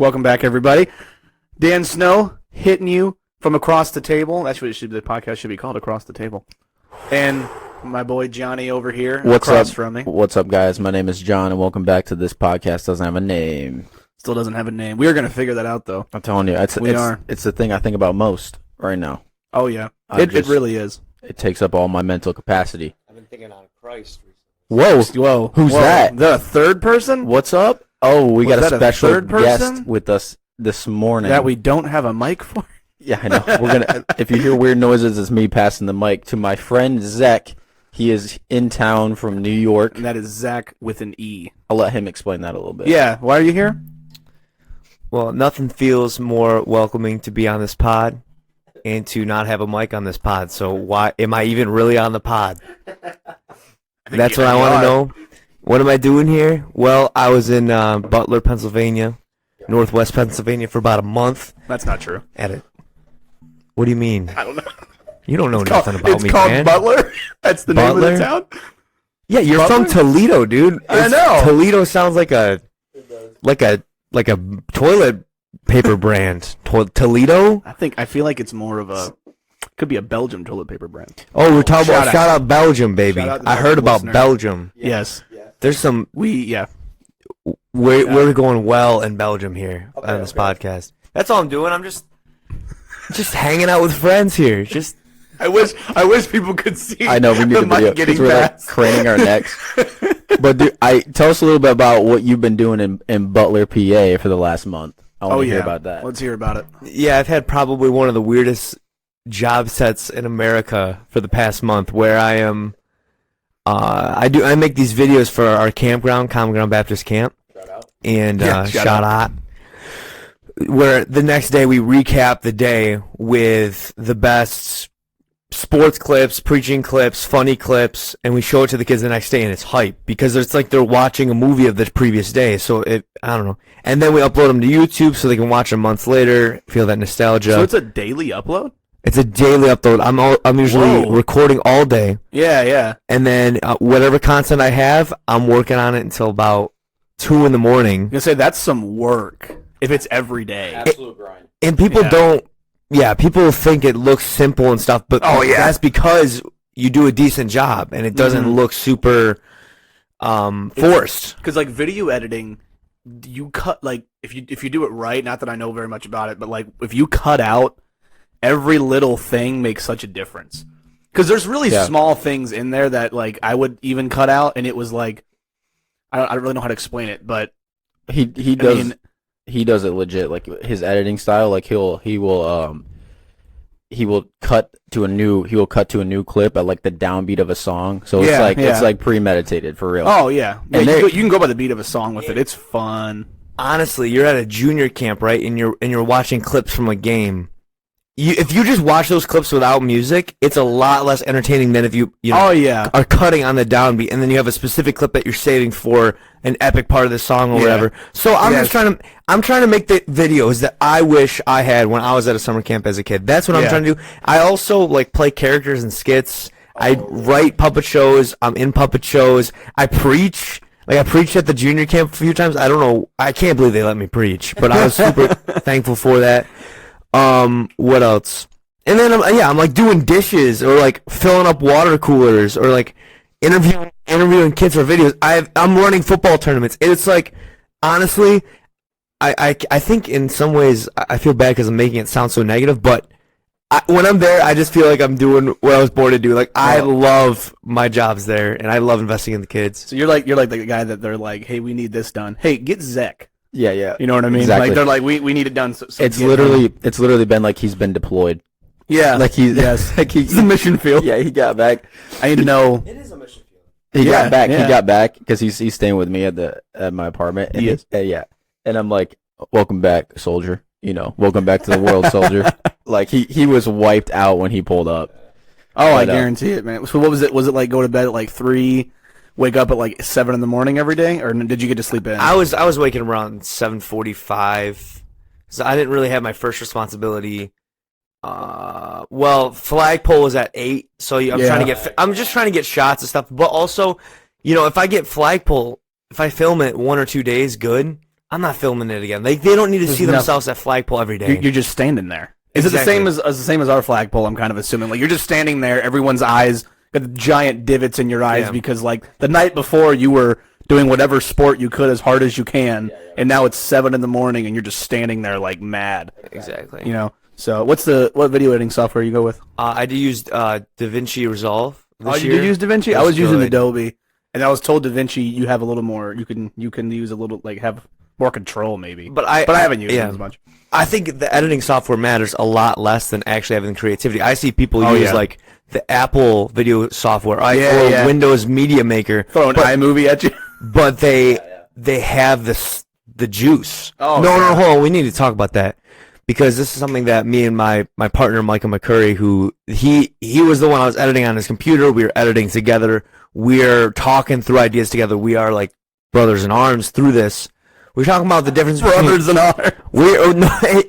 Welcome back, everybody. Dan Snow hitting you from across the table. That's what the podcast should be called, Across the Table. And my boy Johnny over here across from me. What's up, guys? My name is John, and welcome back to this podcast. Doesn't have a name. Still doesn't have a name. We are going to figure that out, though. I'm telling you, it's the thing I think about most right now. Oh, yeah. It really is. It takes up all my mental capacity. I've been thinking on Christ Whoa. recently. Who's that? The third person? What's up? Oh, we got a special third person guest with us this morning. That we don't have a mic for? Yeah, I know. We're gonna. If you hear weird noises, it's me passing the mic to my friend Zach. He is in town from New York. And that is Zach with an E. I'll let him explain that a little bit. Yeah. Why are you here? Well, nothing feels more welcoming to be on this pod and to not have a mic on this pod. So why am I even really on the pod? That's what I want to know. What am I doing here? Well, I was in Butler, Pennsylvania, Northwest Pennsylvania for about a month. That's not true. What do you mean? I don't know. You don't know nothing about me, man. It's called Butler? That's the name of the town? Yeah, you're Butler? from Toledo, dude. I know. Toledo sounds like a toilet paper brand. Toledo? I feel like it's more of a could be a Belgium toilet paper brand. Oh, we're talking about shout out Belgium, baby. Shout out to I heard about listener. Belgium. Yes. There's some We're going well in Belgium here on this podcast. That's all I'm doing. I'm just hanging out with friends here. Just I wish people could see. I know we need the a mic video getting because we're like past. craning our necks. But dude, tell us a little bit about what you've been doing in Butler, PA for the last month. I want to hear about that. Let's hear about it. yeah, I've had probably one of the weirdest job sets in America for the past month, where I am. I make these videos for our campground, Common Ground Baptist Camp, and shout out. Where the next day we recap the day with the best sports clips, preaching clips, funny clips, and we show it to the kids the next day, and it's hype because it's like they're watching a movie of the previous day. So I don't know. And then we upload them to YouTube so they can watch them months later, feel that nostalgia. So it's a daily upload? It's a daily upload. I'm usually recording all day, Yeah. and then whatever content I have, I'm working on it until about 2 in the morning. I'm gonna say that's some work if it's every day. Absolute grind. And people Yeah. people think it looks simple and stuff, but that's because you do a decent job and it doesn't look super forced. Because like video editing, you cut like if you do it right. Not that I know very much about it, but like if you cut out every little thing makes such a difference. Because there's really small things in there that like I would even cut out, and it was like I don't really know how to explain it, but He does it legit. Like his editing style, like he will cut to a new clip at like the downbeat of a song. So it's like premeditated for real. Oh yeah, And you can go by the beat of a song with it. It's fun. Honestly, you're at a junior camp, right? And you're watching clips from a game. If you just watch those clips without music, it's a lot less entertaining than if you are cutting on the downbeat, and then you have a specific clip that you're saving for an epic part of the song or whatever. So I'm trying to make the videos that I wish I had when I was at a summer camp as a kid. That's what I'm trying to do. I also like play characters and skits. I write puppet shows. I'm in puppet shows. I preach. Like I preached at the junior camp a few times. I don't know. I can't believe they let me preach, but I was super thankful for that. What else? And then I'm like doing dishes or like filling up water coolers or like interviewing kids for videos. I'm running football tournaments. And it's like, honestly, I think in some ways I feel bad because I'm making it sound so negative, but when I'm there, I just feel like I'm doing what I was born to do. Like I love my jobs there, and I love investing in the kids. So you're like the guy that they're like, hey, we need this done. Hey, get Zach. Yeah. You know what I mean? Exactly. Like they're like, we need it done. So It's literally been like he's been deployed. Yeah. Like It's a mission field. Yeah, he got back. I need to know. It is a mission field. He got back. Yeah. He got back because he's staying with me at my apartment. And He is? Yeah. And I'm like, welcome back, soldier. You know, welcome back to the world, soldier. Like he was wiped out when he pulled up. Oh, I guarantee it, man. So what was it? Was it like go to bed at like 3, wake up at like 7 in the morning every day, or did you get to sleep in? I was waking around 7:45, so I didn't really have my first responsibility. Well, flagpole was at 8, so I'm just trying to get shots and stuff. But also, if I get flagpole, if I film it 1 or 2 days, good. I'm not filming it again. Like they don't need to see themselves at flagpole every day. You're just standing there. Is it the same as our flagpole? I'm kind of assuming. Like you're just standing there. Everyone's eyes got the giant divots in your eyes because like the night before you were doing whatever sport you could as hard as you can, and now it's 7 a.m. and you're just standing there like mad. Exactly. You know. So what video editing software you go with? I did use DaVinci Resolve. Oh, you did use DaVinci? I was using Adobe, and I was told DaVinci you have a little more. You can use a little like have more control maybe. But I haven't used it as much. I think the editing software matters a lot less than actually having creativity. I see people use like the Apple video software, or Windows Media Maker, throw an iMovie at you, but they have the juice. Oh, no, hold on. We need to talk about that because this is something that me and my partner Michael McCurry, who he was the one I was editing on his computer. We were editing together. We're talking through ideas together. We are like brothers in arms through this. We're talking about the difference between brothers in arms.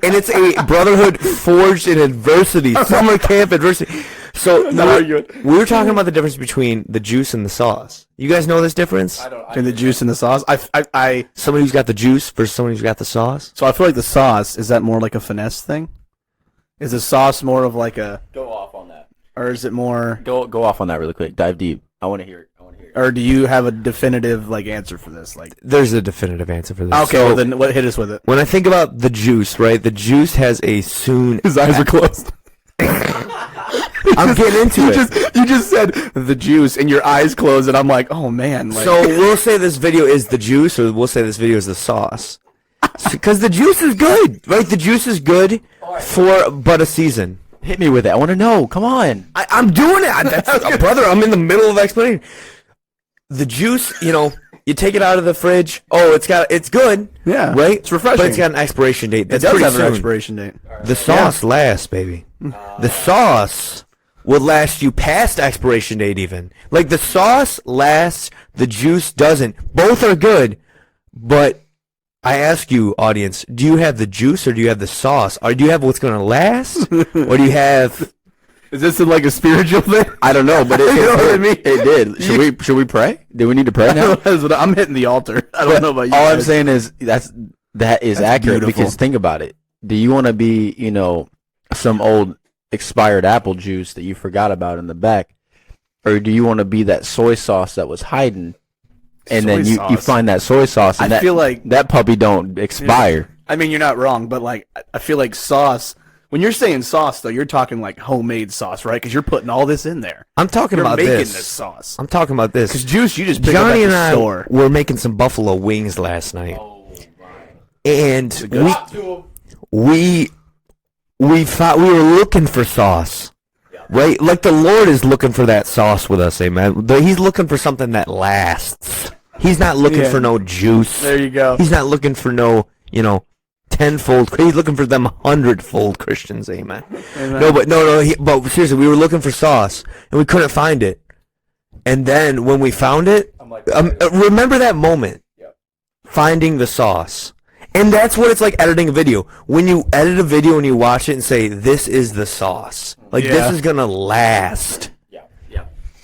And it's a brotherhood forged in adversity, summer camp adversity. So we were talking about the difference between the juice and the sauce. You guys know this difference? Between the juice and the sauce? Somebody who's got the juice versus somebody who's got the sauce. So I feel like the sauce, is that more like a finesse thing? Is the sauce more of like a... Go off on that. Or is it more... Go off on that really quick. Dive deep. I want to hear it. Or do you have a definitive like answer for this? Like, there's a definitive answer for this. Okay, so, well then hit us with it. When I think about the juice, right? The juice has a soon. His eyes are closed. I'm getting into it. You just said the juice, and your eyes closed, and I'm like, oh man. Like... So we'll say this video is the juice, or we'll say this video is the sauce, because the juice is good, right? The juice is good for but a season. Hit me with it. I want to know. Come on. I'm doing it. Brother, I'm in the middle of explaining. The juice, you take it out of the fridge. Oh, it's good. Yeah. Right? It's refreshing. But it's got an expiration date. It does have an expiration date. The sauce lasts, baby. The sauce will last you past expiration date even. Like the sauce lasts, the juice doesn't. Both are good, but I ask you, audience, do you have the juice or do you have the sauce? Or do you have what's going to last? Or do you have... Is this like a spiritual thing? I don't know, but you know what I mean? It did. Should we pray? Do we need to pray now? I'm hitting the altar. I don't know about you. All I'm saying is that is accurate. Beautiful. Because think about it. Do you want to be, some old expired apple juice that you forgot about in the back, or do you want to be that soy sauce that was hiding, and then you find that soy sauce, and I feel like that puppy don't expire. I mean, you're not wrong, but like I feel like sauce. When you're saying sauce, though, you're talking like homemade sauce, right? Because you're putting all this in there. I'm talking about this. You're making this sauce. I'm talking about this. Because juice, you just pick up at the store. We're making some buffalo wings last night, and we thought we were looking for sauce, right? Like the Lord is looking for that sauce with us, amen. He's looking for something that lasts. He's not looking for no juice. There you go. He's not looking for no, tenfold. He's looking for them 100-fold Christians, amen. No, but seriously, we were looking for sauce and we couldn't find it. And then when we found it, remember that moment, finding the sauce. And that's what it's like editing a video. When you edit a video and you watch it and say, "This is the sauce," this is gonna last. Yeah.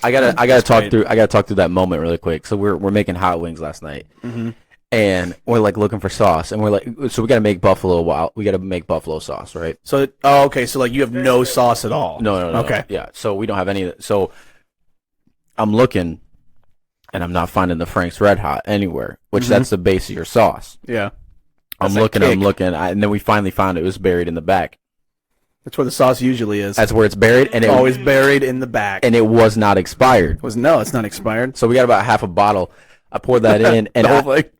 I gotta talk through that moment really quick. So we're making hot wings last night. Mm-hmm. And we're like looking for sauce, and we're like, so we gotta make buffalo sauce, right? So, okay, so like you have no sauce at all? No. Okay, yeah. So we don't have any. So I'm looking, and I'm not finding the Frank's Red Hot anywhere, which that's the base of your sauce. Yeah. I'm looking, and then we finally found it. It was buried in the back. That's where the sauce usually is. That's where it's buried, and it's always buried in the back. And it was not expired. It's not expired. So we got about half a bottle. I poured that in, and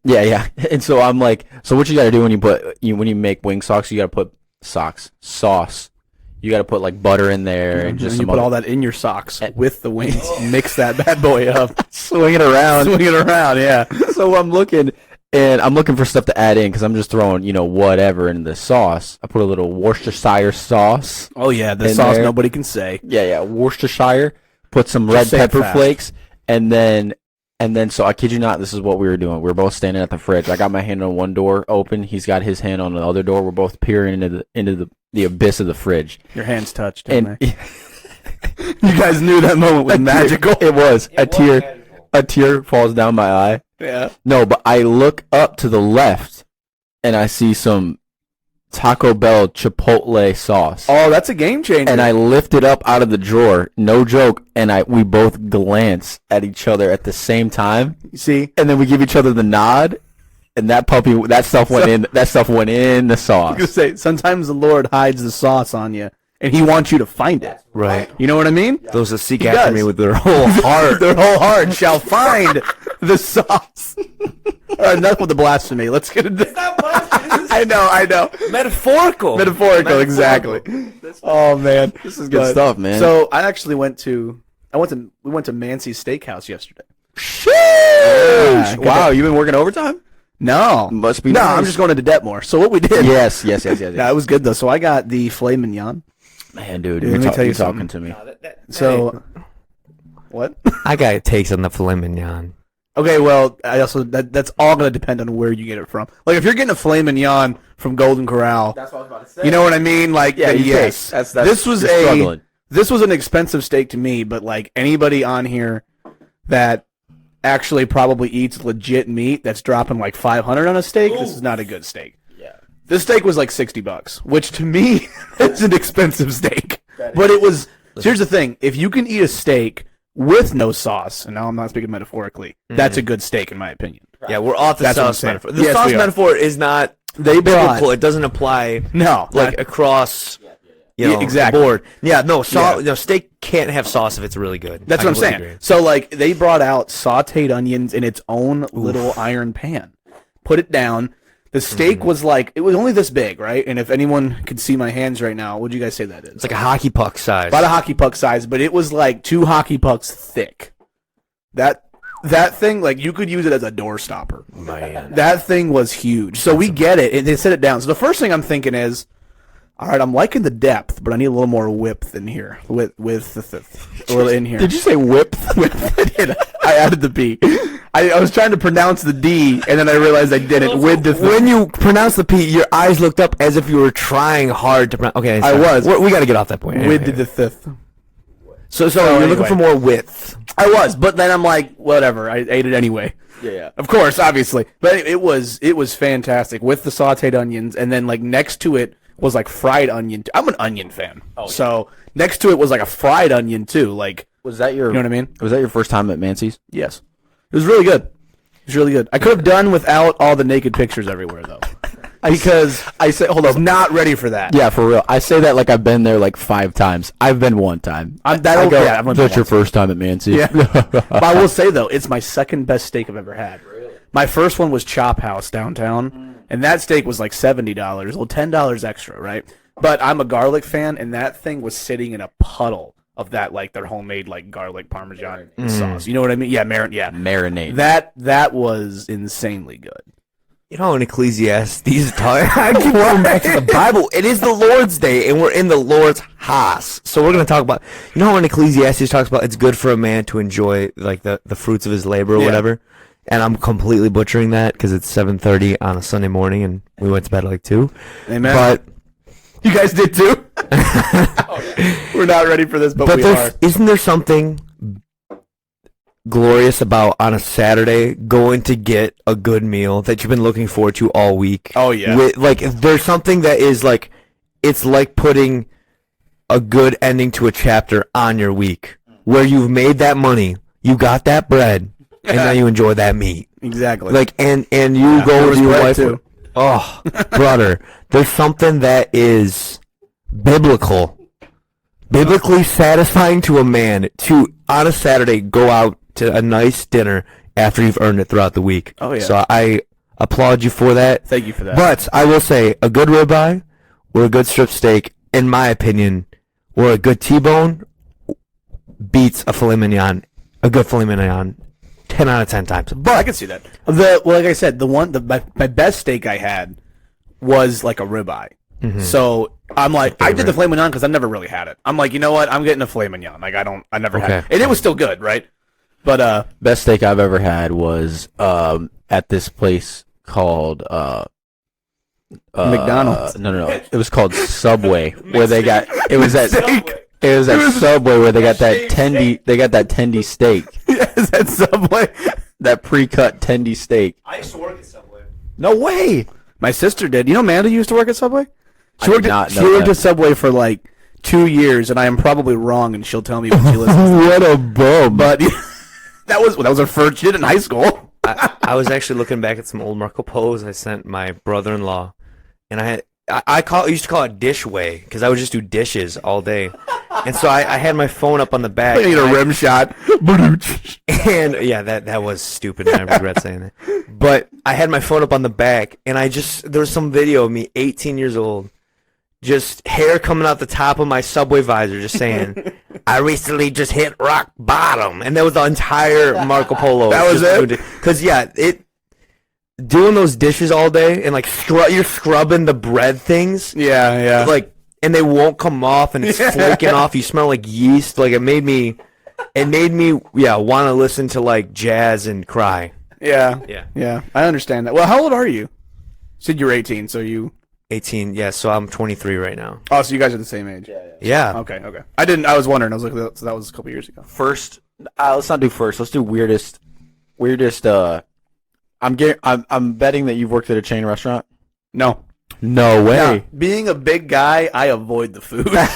yeah. And so I'm like, so what you got to do when you make wing sauce, you got to put sauce. You got to put like butter in there, and just you put all that in your socks with the wings. Mix that bad boy up, swing it around. Yeah. So I'm looking for stuff to add in because I'm just throwing whatever in the sauce. I put a little Worcestershire sauce. Oh yeah, the sauce there. Nobody can say. Yeah, Worcestershire. Put some red pepper flakes, and then so I kid you not, this is what we were doing. We were both standing at the fridge. I got my hand on one door open. He's got his hand on the other door. We're both peering into the abyss of the fridge. Your hands touched, didn't they? You guys knew that moment was magical. It was. A tear falls down my eye. Yeah. No, but I look up to the left, and I see some Taco Bell Chipotle sauce. Oh, that's a game changer. And I lift it up out of the drawer, no joke, and we both glance at each other at the same time. You see? And then we give each other the nod, and that stuff went in the sauce. I was gonna say, sometimes the Lord hides the sauce on you, and He wants you to find it. Right. You know what I mean? Those that seek after me with their whole heart. Their whole heart shall find the sauce. All right, enough with the blasphemy. Let's get into. It's not blasphemy. I know. Metaphorical, exactly. Oh man, this is good stuff, man. So I actually we went to Mancy's Steakhouse yesterday. Wow, you've been working overtime? No, must be. No, nice. I'm just going into debt more. So what we did? Yes. Yeah, it was good though. So I got the filet mignon. Man, dude, let me tell you talking to me. So what? I got takes on the filet mignon. Okay, well, that's all going to depend on where you get it from. Like, if you're getting a filet mignon from Golden Corral, that's what I was about to say. You know what I mean? Like, yeah, yes. This was an expensive steak to me, but like anybody on here that actually probably eats legit meat that's dropping like $500 on a steak, this is not a good steak. Yeah. This steak was like $60, which to me is an expensive steak. But it was. Here's the thing: if you can eat a steak with no sauce, and now I'm not speaking metaphorically, that's a good steak in my opinion. Yeah, we're off the sauce metaphor. The Yes, sauce we are. metaphor is not biblical. It doesn't apply across the board. Yeah, no, steak can't have sauce if it's really good. That's what I'm saying. Agree. So like they brought out sauteed onions in its own little iron pan. Put it down. The steak was like, it was only this big, right? And if anyone could see my hands right now, what would you guys say that is? It's like a hockey puck size. About a hockey puck size, but it was like 2 hockey pucks thick. That thing, like, you could use it as a door stopper. Man. That thing was huge. So we get it, and they set it down. So the first thing I'm thinking is, all right, I'm liking the depth, but I need a little more width in here. With in here. Did you say width? I did. I added the B. I was trying to pronounce the D, and then I realized I didn't. When you pronounce the P, your eyes looked up as if you were trying hard to pronounce. Okay, I was. We got to get off that point. Width the fifth. So you're looking for more width. I was, but then I'm like, whatever. I ate it anyway. Yeah. Of course, obviously. But it was fantastic with the sauteed onions, and then like next to it was like fried onion. I'm an onion fan, so next to it was like a fried onion too. Like, was that your? You know what I mean? Was that your first time at Mancy's? Yes. It was really good. It was really good. I could have done without all the naked pictures everywhere though, because I was not ready for that. Yeah, for real. I say that like I've been there like 5 times. I've been one time. That's your first time at Mancy's. Yeah. But I will say though, it's my second best steak I've ever had. Really? My first one was Chop House downtown, and that steak was like $70, well $10 extra, right? But I'm a garlic fan, and that thing was sitting in a puddle of that, like their homemade like garlic parmesan sauce. You know what I mean? Yeah, marinade. That was insanely good. You know, in Ecclesiastes, I keep going back to the Bible. It is the Lord's Day, and we're in the Lord's house. So we're going to talk about, you know, when Ecclesiastes talks about it's good for a man to enjoy like the fruits of his labor or whatever. And I'm completely butchering that because it's 7:30 on a Sunday morning, and we went to bed at like 2. Amen. But you guys did too. We're not ready for this, but we are. Isn't there something glorious about on a Saturday going to get a good meal that you've been looking forward to all week? Oh yeah. Like there's something that is like, it's like putting a good ending to a chapter on your week where you've made that money, you got that bread, and now you enjoy that meat. Exactly. Like and you go with your wife. Too. Oh, brother, there's something that is biblically satisfying to a man to on a Saturday go out to a nice dinner after you've earned it throughout the week. Oh yeah. So I applaud you for that. Thank you for that. But I will say a good ribeye or a good strip steak, in my opinion, or a good T-bone beats a filet mignon, a good filet mignon, 10 out of 10 times. But I can see that. Like I said, my best steak I had was like a ribeye. Mm-hmm. So I'm like, I did the filet mignon because I never really had it. I'm like, you know what? I'm getting a filet mignon. Like I never had it, and it was still good, right? But best steak I've ever had was at this place called McDonald's. No. It was called Subway, where they got it was at Subway where they got that tendy. They got that tendy steak. Is that Subway? That pre-cut tendy steak. I used to work at Subway. No way. My sister did. You know, Amanda used to work at Subway. She worked at Subway for like 2 years, and I am probably wrong, and she'll tell me when she listens. What a bum! But that was her first. She did in high school. I was actually looking back at some old Marco Polos I sent my brother-in-law, and I used to call it Dishway because I would just do dishes all day, and so I had my phone up on the back. I need a rim shot. And yeah, that was stupid, and I regret saying that. But I had my phone up on the back, and there was some video of me, 18 years old, just hair coming out the top of my Subway visor, just saying, "I recently just hit rock bottom," and that was the entire Marco Polo. That was it. Because doing those dishes all day and like you're scrubbing the bread things. Yeah. Like, and they won't come off, and it's flaking off. You smell like yeast. Like it made me want to listen to like jazz and cry. Yeah. I understand that. Well, how old are you? You said you're 18, so you 18. Yeah, so I'm 23 right now. Oh, so you guys are the same age. Yeah. Okay. I was wondering. I was like, so that was a couple years ago. First, let's not do first. Let's do weirdest. I'm betting that you've worked at a chain restaurant. No way. Now, being a big guy, I avoid the food. I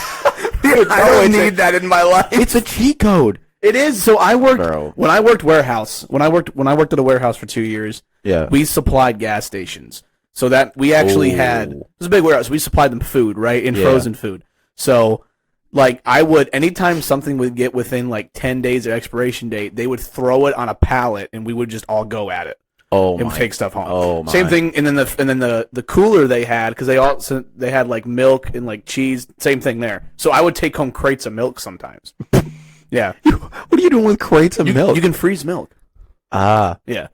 don't need that in my life. It's a cheat code. It is. So I worked when I worked warehouse. When I worked at a warehouse for 2 years. Yeah. We supplied gas stations. So that we actually had, it was a big warehouse. We supplied them food, right? And frozen food. So, like, anytime something would get within like 10 days of expiration date, they would throw it on a pallet and we would just all go at it. And take stuff home. Oh my. Same thing. And then the cooler they had, because they had like milk and like cheese, same thing there. So I would take home crates of milk sometimes. Yeah. What are you doing with crates of milk? You can freeze milk. Ah. Yeah.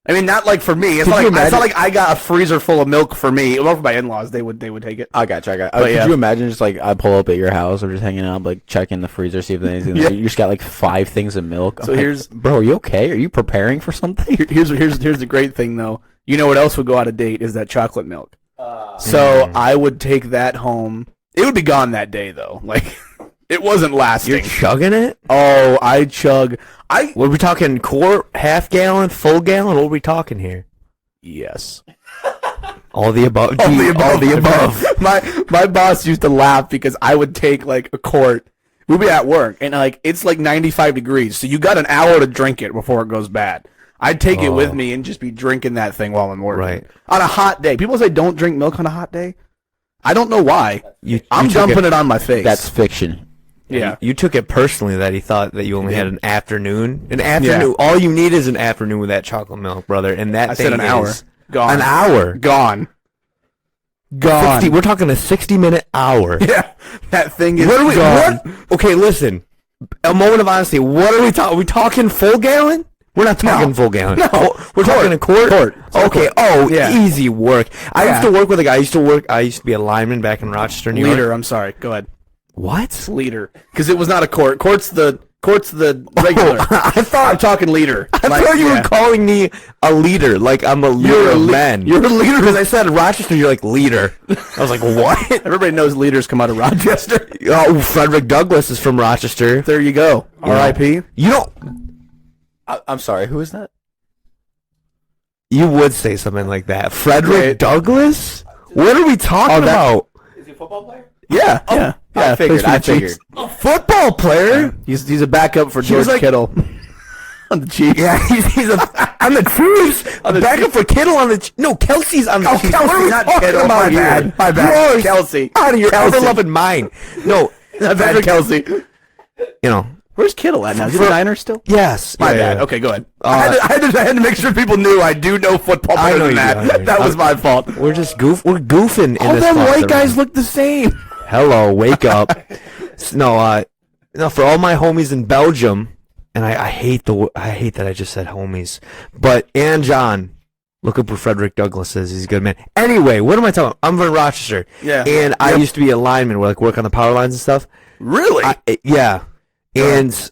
I mean, not like for me. It's not like I got a freezer full of milk for me. Well, for my in-laws, they would take it. I got you. Could you imagine just like I pull up at your house or just hanging out, like checking the freezer, see if there's anything. You just got like 5 things of milk. So bro, are you okay? Are you preparing for something? Here's the great thing though. You know what else would go out of date is that chocolate milk. So I would take that home. It would be gone that day though. Like it wasn't lasting. You're chugging it? Oh, I chug. What are we talking? Quart, half gallon, full gallon? What are we talking here? Yes. All the above. All the above. My boss used to laugh because I would take like a quart. We'd be at work and like it's like 95 degrees, so you got an hour to drink it before it goes bad. I'd take it with me and just be drinking that thing while I'm working. Right. On a hot day. People say don't drink milk on a hot day. I don't know why. I'm dumping it on my face. That's fiction. Yeah. You took it personally that he thought that you only had an afternoon. An afternoon. Yeah. All you need is an afternoon with that chocolate milk, brother. And that thing said an hour. Gone. An hour. Gone. 60, we're talking a 60-minute hour. Yeah. That thing is gone. Okay, listen. A moment of honesty. What are we talking? Are we talking full gallon? We're not talking full gallon. No. We're talking a quart? Okay. Oh, yeah. Easy work. I used to work with a guy. I used to be a lineman back in Rochester, New York. Liter, I'm sorry. Go ahead. What? Liter. Because it was not a quart. Quart's the regular. I thought I'm talking liter. I thought you were calling me a leader, like I'm a leader of men. You're a leader because I said Rochester. You're like leader. I was like, what? Everybody knows leaders come out of Rochester. Oh, Frederick Douglass is from Rochester. There you go. R.I.P. You don't. I'm sorry. Who is that? You would say something like that. Frederick Douglass? What are we talking about? Is he a football player? Yeah. Yeah. I figured. A football player? He's a backup for George Kittle. On the Chiefs. Yeah, he's on the Chiefs. A backup for Kittle on the No, Kelsey's on the Chiefs. Kelsey, not Kittle. My bad. Kelsey. Out of your ever-loving mind. No. Patrick Kelsey. You know. Where's Kittle at now? Is he the Niners still? Yes. My bad. Okay, go ahead. I had to make sure people knew I do know football better than that. That was my fault. We're just we're goofing in all this. All them white guys look the same. Hello, wake up. No, for all my homies in Belgium, and I hate that I just said homies, but and John, look up where Frederick Douglass is. He's a good man. Anyway, what am I talking about? I'm from Rochester. Yeah. And I used to be a lineman where work on the power lines and stuff. Really? Yeah. And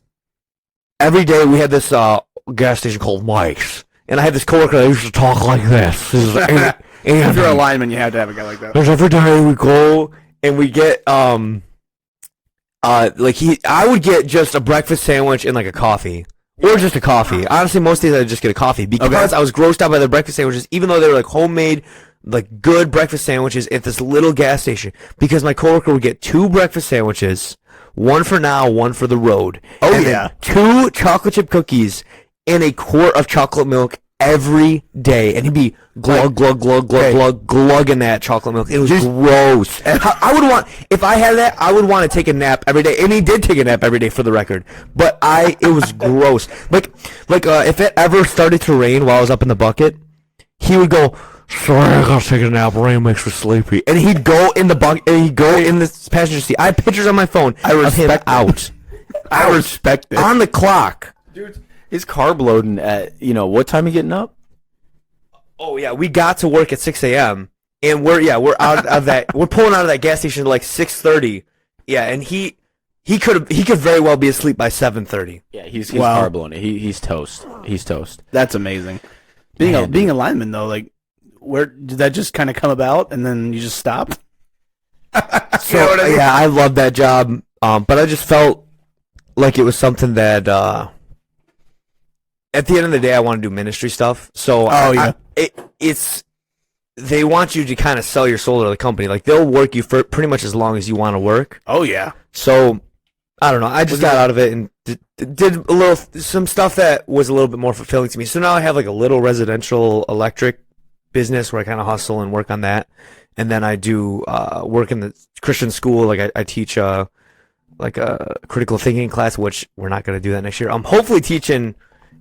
every day we had this gas station called Mike's, and I had this coworker that used to talk like this. And if you're a lineman, you have to have a guy like that. There's every day we go and we get I would get just a breakfast sandwich and like a coffee. Or just a coffee. Honestly, most days I'd just get a coffee because I was grossed out by the breakfast sandwiches, even though they were like homemade, like good breakfast sandwiches at this little gas station because my coworker would get 2 breakfast sandwiches, one for now, one for the road. Oh, and yeah. 2 chocolate chip cookies and a quart of chocolate milk every day, and he'd be glug glug glug glug glug glugging that chocolate milk. It was gross. I would want, if I had that, I would want to take a nap every day, and he did take a nap every day for the record. But it was gross. Like if it ever started to rain while I was up in the bucket, he would go, "Sorry, I gotta take a nap. Rain makes me sleepy," and he'd go in the bucket, and he'd go in the passenger seat. I have pictures on my phone of him out. I respect it. On the clock. Dude, his carb loading at, what time you getting up? Oh yeah, we got to work at 6 a.m. and we're out of that. We're pulling out of that gas station at like 6:30. Yeah, and he could very well be asleep by 7:30. Yeah, he's carb loading. He's toast. He's toast. That's amazing. Being a lineman though, like, where did that just kind of come about, and then you just stopped? So yeah, I love that job, but I just felt like it was something that at the end of the day, I want to do ministry stuff. So it's they want you to kind of sell your soul to the company. Like, they'll work you for pretty much as long as you want to work. Oh yeah. So I don't know. I just got out of it and did some stuff that was a little bit more fulfilling to me. So now I have like a little residential electric business where I kind of hustle and work on that. And then I do work in the Christian school. Like I teach like a critical thinking class, which we're not going to do that next year. I'm hopefully teaching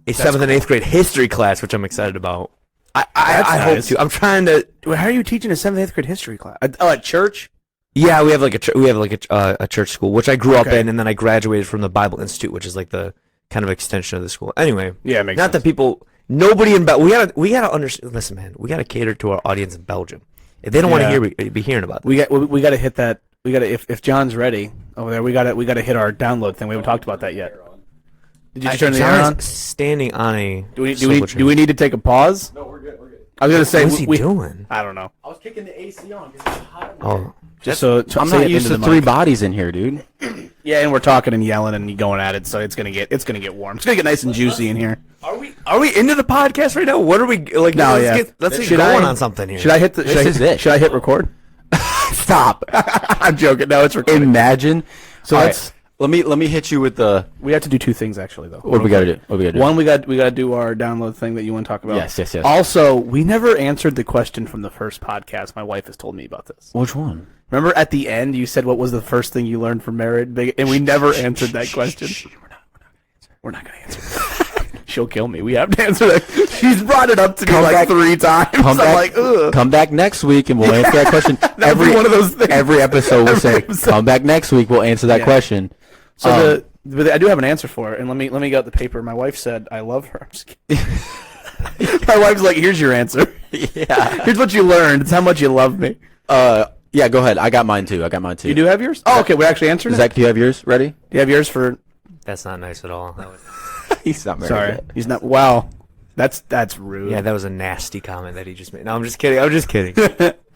a 7th and 8th grade history class, which I'm excited about. I hope to. I'm trying to. How are you teaching a 7th, 8th grade history class? At church? Yeah, we have like a church school, which I grew up in, and then I graduated from the Bible Institute, which is like the kind of extension of the school. Anyway, yeah, it makes not sense. that people. Nobody in Belgium. We gotta understand. Listen, man, we gotta cater to our audience in Belgium. If they don't want to be hearing about this. We got to hit that. We got to if John's ready over there. We got to hit our download thing. We haven't talked about that yet. Did you just turn the air on? Standing on a. Do we need to take a pause? No, we're good. I was gonna say, what's he doing? I don't know. I was kicking the AC on because it's hot. Oh, just so I'm not used to 3 bodies in here, dude. Yeah, and we're talking and yelling and going at it, so it's gonna get warm. It's gonna get nice and juicy in here. Are we into the podcast right now? What are we like? No, Let's get going on something here. Should I hit Should I hit record? Stop. I'm joking. No, it's recording. Imagine. So let's. Let me hit you with the. We have to do 2 things actually, though. What do we got to do? One, we got to do our download thing that you want to talk about. Yes. Also, we never answered the question from the first podcast. My wife has told me about this. Which one? Remember at the end you said what was the first thing you learned from marriage, and we never answered that question. We're not going to answer. She'll kill me. We have to answer that. She's brought it up to me like 3 times. Come back next week and we'll answer that question. Every one of those things. Every episode we'll say, come back next week. We'll answer that question. So but I do have an answer for it, and let me get out the paper. My wife said, "I love her." I'm just kidding. My wife's like, "Here's your answer. Yeah. Here's what you learned. It's how much you love me." Yeah, go ahead. I got mine too. You do have yours? Oh, okay. We actually answered it. Zach, do you have yours ready? Do you have yours for? That's not nice at all. He's not married. Sorry, yet. he's not. Wow, that's rude. Yeah, that was a nasty comment that he just made. No, I'm just kidding. All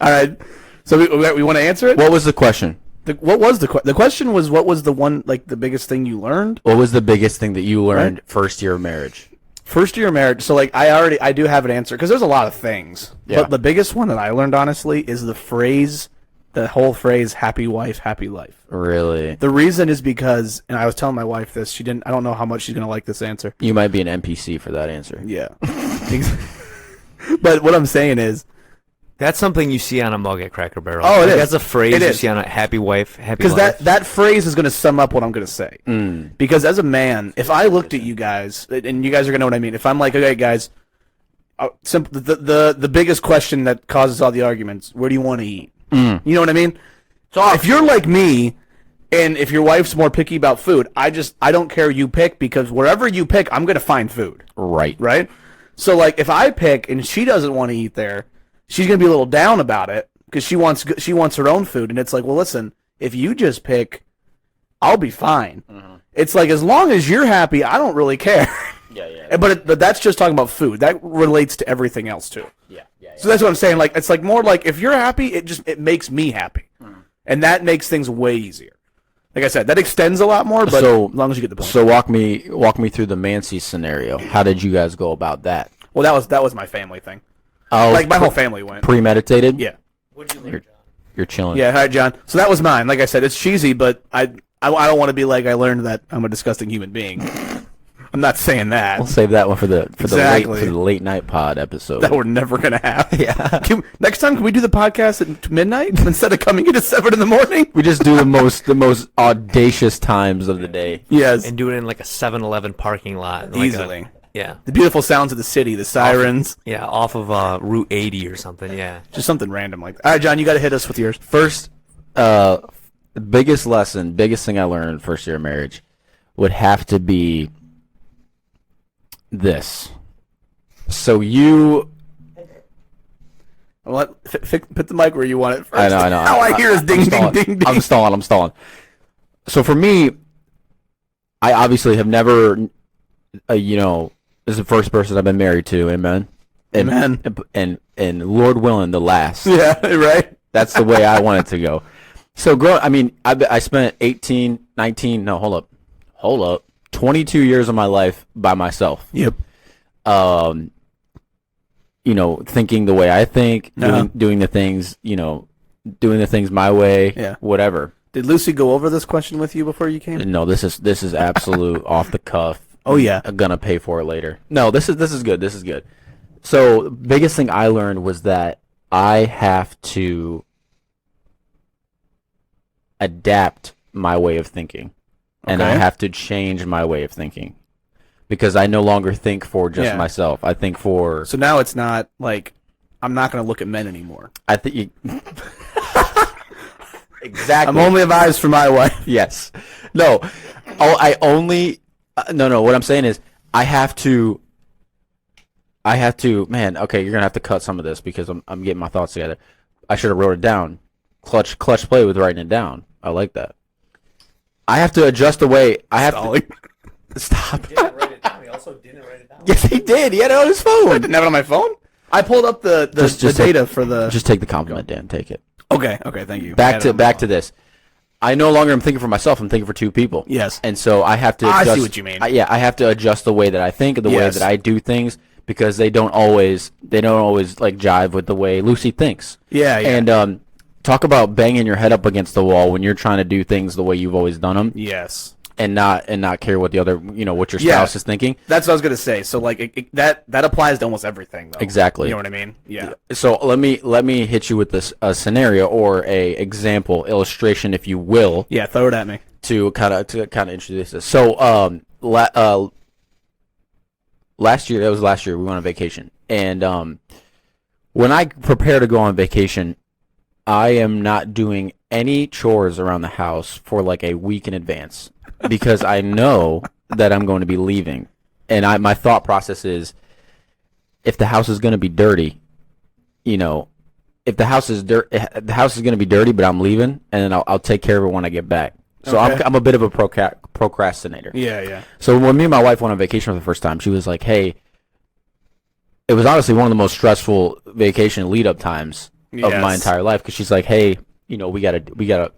right. So we want to answer it. What was the question? The question was, what was the one, like, the biggest thing you learned? What was the biggest thing that you learned first year of marriage? First year of marriage. So, like, I do have an answer because there's a lot of things. Yeah. But the biggest one that I learned, honestly, is the whole phrase, happy wife, happy life. Really? The reason is because, and I was telling my wife this, I don't know how much she's going to like this answer. You might be an NPC for that answer. Yeah. But what I'm saying is, that's something you see on a mug at Cracker Barrel. Oh, it is. That's a phrase you see on a happy wife, happy life. Because that phrase is going to sum up what I'm going to say. Because as a man, if I looked at you guys, and you guys are going to know what I mean, if I'm like, okay, guys, the biggest question that causes all the arguments, where do you want to eat? You know what I mean? So if you're like me, and if your wife's more picky about food, I don't care you pick, because wherever you pick, I'm going to find food. Right? So, like, if I pick and she doesn't want to eat there, she's going to be a little down about it because she wants her own food. And it's like, well, listen, if you just pick, I'll be fine. It's like, as long as you're happy, I don't really care. Yeah. But that's just talking about food. That relates to everything else, too. Yeah. So that's what I'm saying. Like, it's like more like, if you're happy, it makes me happy. And that makes things way easier. Like I said, that extends a lot more, but as long as you get the point. So walk me through the Mancy scenario. How did you guys go about that? Well, that was my family thing. Oh, like my whole family went. Premeditated. Yeah. What'd you learn, John? You're chilling. Yeah. Hi, John. So that was mine. Like I said, it's cheesy, but I don't want to be like I learned that I'm a disgusting human being. I'm not saying that. We'll save that one for the Exactly. late night pod episode. That we're never gonna have. Yeah. Next time, can we do the podcast at midnight instead of coming in at 7 in the morning? We just do the most audacious times of the day. Yes. And do it in like a 7-Eleven parking lot. Easily. Yeah. The beautiful sounds of the city, the sirens. Yeah, off of Route 80 or something, yeah. Just something random like that. All right, John, you got to hit us with yours. First, the biggest thing I learned first year of marriage would have to be this. So you... Put the mic where you want it first. I know. All I hear is ding, ding, ding, ding. I'm stalling. So for me, I obviously have never, this is the first person I've been married to. Amen. Amen. And Lord willing, the last. Yeah, right. That's the way I want it to go. So I spent 22 years of my life by myself. Yep. Thinking the way I think, doing the things, doing the things my way, Yeah. whatever. Did Lucy go over this question with you before you came? No, this is absolute off the cuff. Oh yeah. I'm gonna pay for it later. No, this is good. This is good. So the biggest thing I learned was that I have to adapt my way of thinking, and I Okay. have to change my way of thinking because I no longer think for just Yeah. myself. I think for. So now it's not like I'm not going to look at men anymore. I think. Exactly. I'm only have eyes for my wife. Yes. No. Oh, I only. No. What I'm saying is, I have to. Man, okay, you're gonna have to cut some of this because I'm getting my thoughts together. I should have wrote it down. Clutch play with writing it down. I like that. I have to adjust the way I have to. Stop. Didn't write it down. He also didn't write it down. Yes, he did. He had it on his I phone. didn't have it on my phone. I pulled up the data for the. Just take the compliment, Dan. Take it. Okay, thank you. Back to this. I no longer am thinking for myself. I'm thinking for two people. Yes. And so I have to. I Adjust, see what you mean. I have to adjust the way that I think, the way Yes. that I do things, because they don't always like jive with the way Lucy thinks. Yeah. And talk about banging your head up against the wall when you're trying to do things the way you've always done them, Yes. and not care what the other, what your Yeah. spouse is thinking. That's what I was gonna say. So like that applies to almost everything, though. Exactly. You know what I mean? Yeah. So let me hit you with this a scenario or a example illustration, if you will, Yeah. Throw it at me. to kind of introduce this. So last year we went on vacation, and when I prepare to go on vacation, I am not doing any chores around the house for like a week in advance because I know that I'm going to be leaving, and my thought process is, if the house is going to be dirty, if the house is the house is going to be dirty, but I'm leaving, and then I'll take care of it when I get back. So Okay. I'm a bit of a procrastinator. Yeah. So when me and my wife went on vacation for the first time, she was like, "Hey," it was honestly one of the most stressful vacation lead up times of my Yes. entire life, because she's like, "Hey, we gotta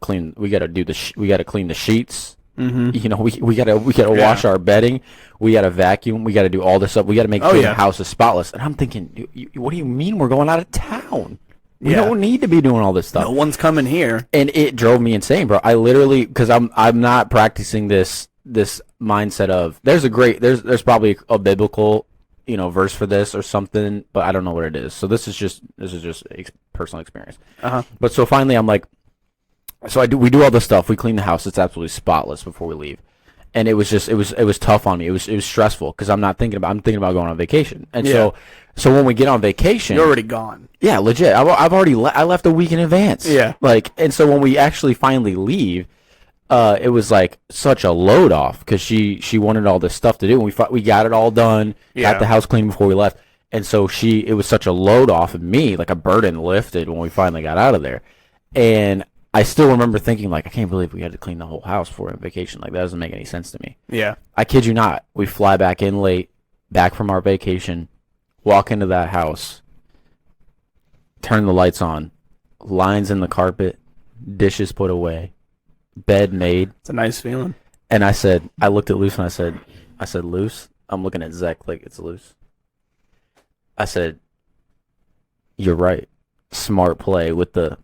clean the sheets. Mm-hmm. We gotta wash our bedding. We gotta vacuum. We gotta do all this stuff. We gotta make sure the house is spotless." And I'm thinking, what do you mean we're going out of town? We Yeah. don't need to be doing all this stuff. No one's coming here. And it drove me insane, bro. I literally, because I'm not practicing this mindset of there's probably a biblical verse for this or something, but I don't know what it is. So this is just personal experience. But so finally I'm like, we do all this stuff. We clean the house. It's absolutely spotless before we leave. And it was tough on me. It was stressful because I'm thinking about going on vacation. And so when we get on vacation, You're already gone. yeah, legit. I've already I left a week in advance. Yeah. And so when we actually finally leave, it was like such a load off because she wanted all this stuff to do, and we got it all done, Yeah. got the house clean before we left, and so it was such a load off of me, like a burden lifted when we finally got out of there, and I still remember thinking like, I can't believe we had to clean the whole house before on vacation. Like that doesn't make any sense to me. Yeah. I kid you not. We fly back in late, back from our vacation, walk into that house, turn the lights on, lines in the carpet, dishes put away, bed made. It's a nice feeling. And I looked at Luce and I said, Luce, I'm looking at Zach like it's Luce. I said, you're right. Smart play with the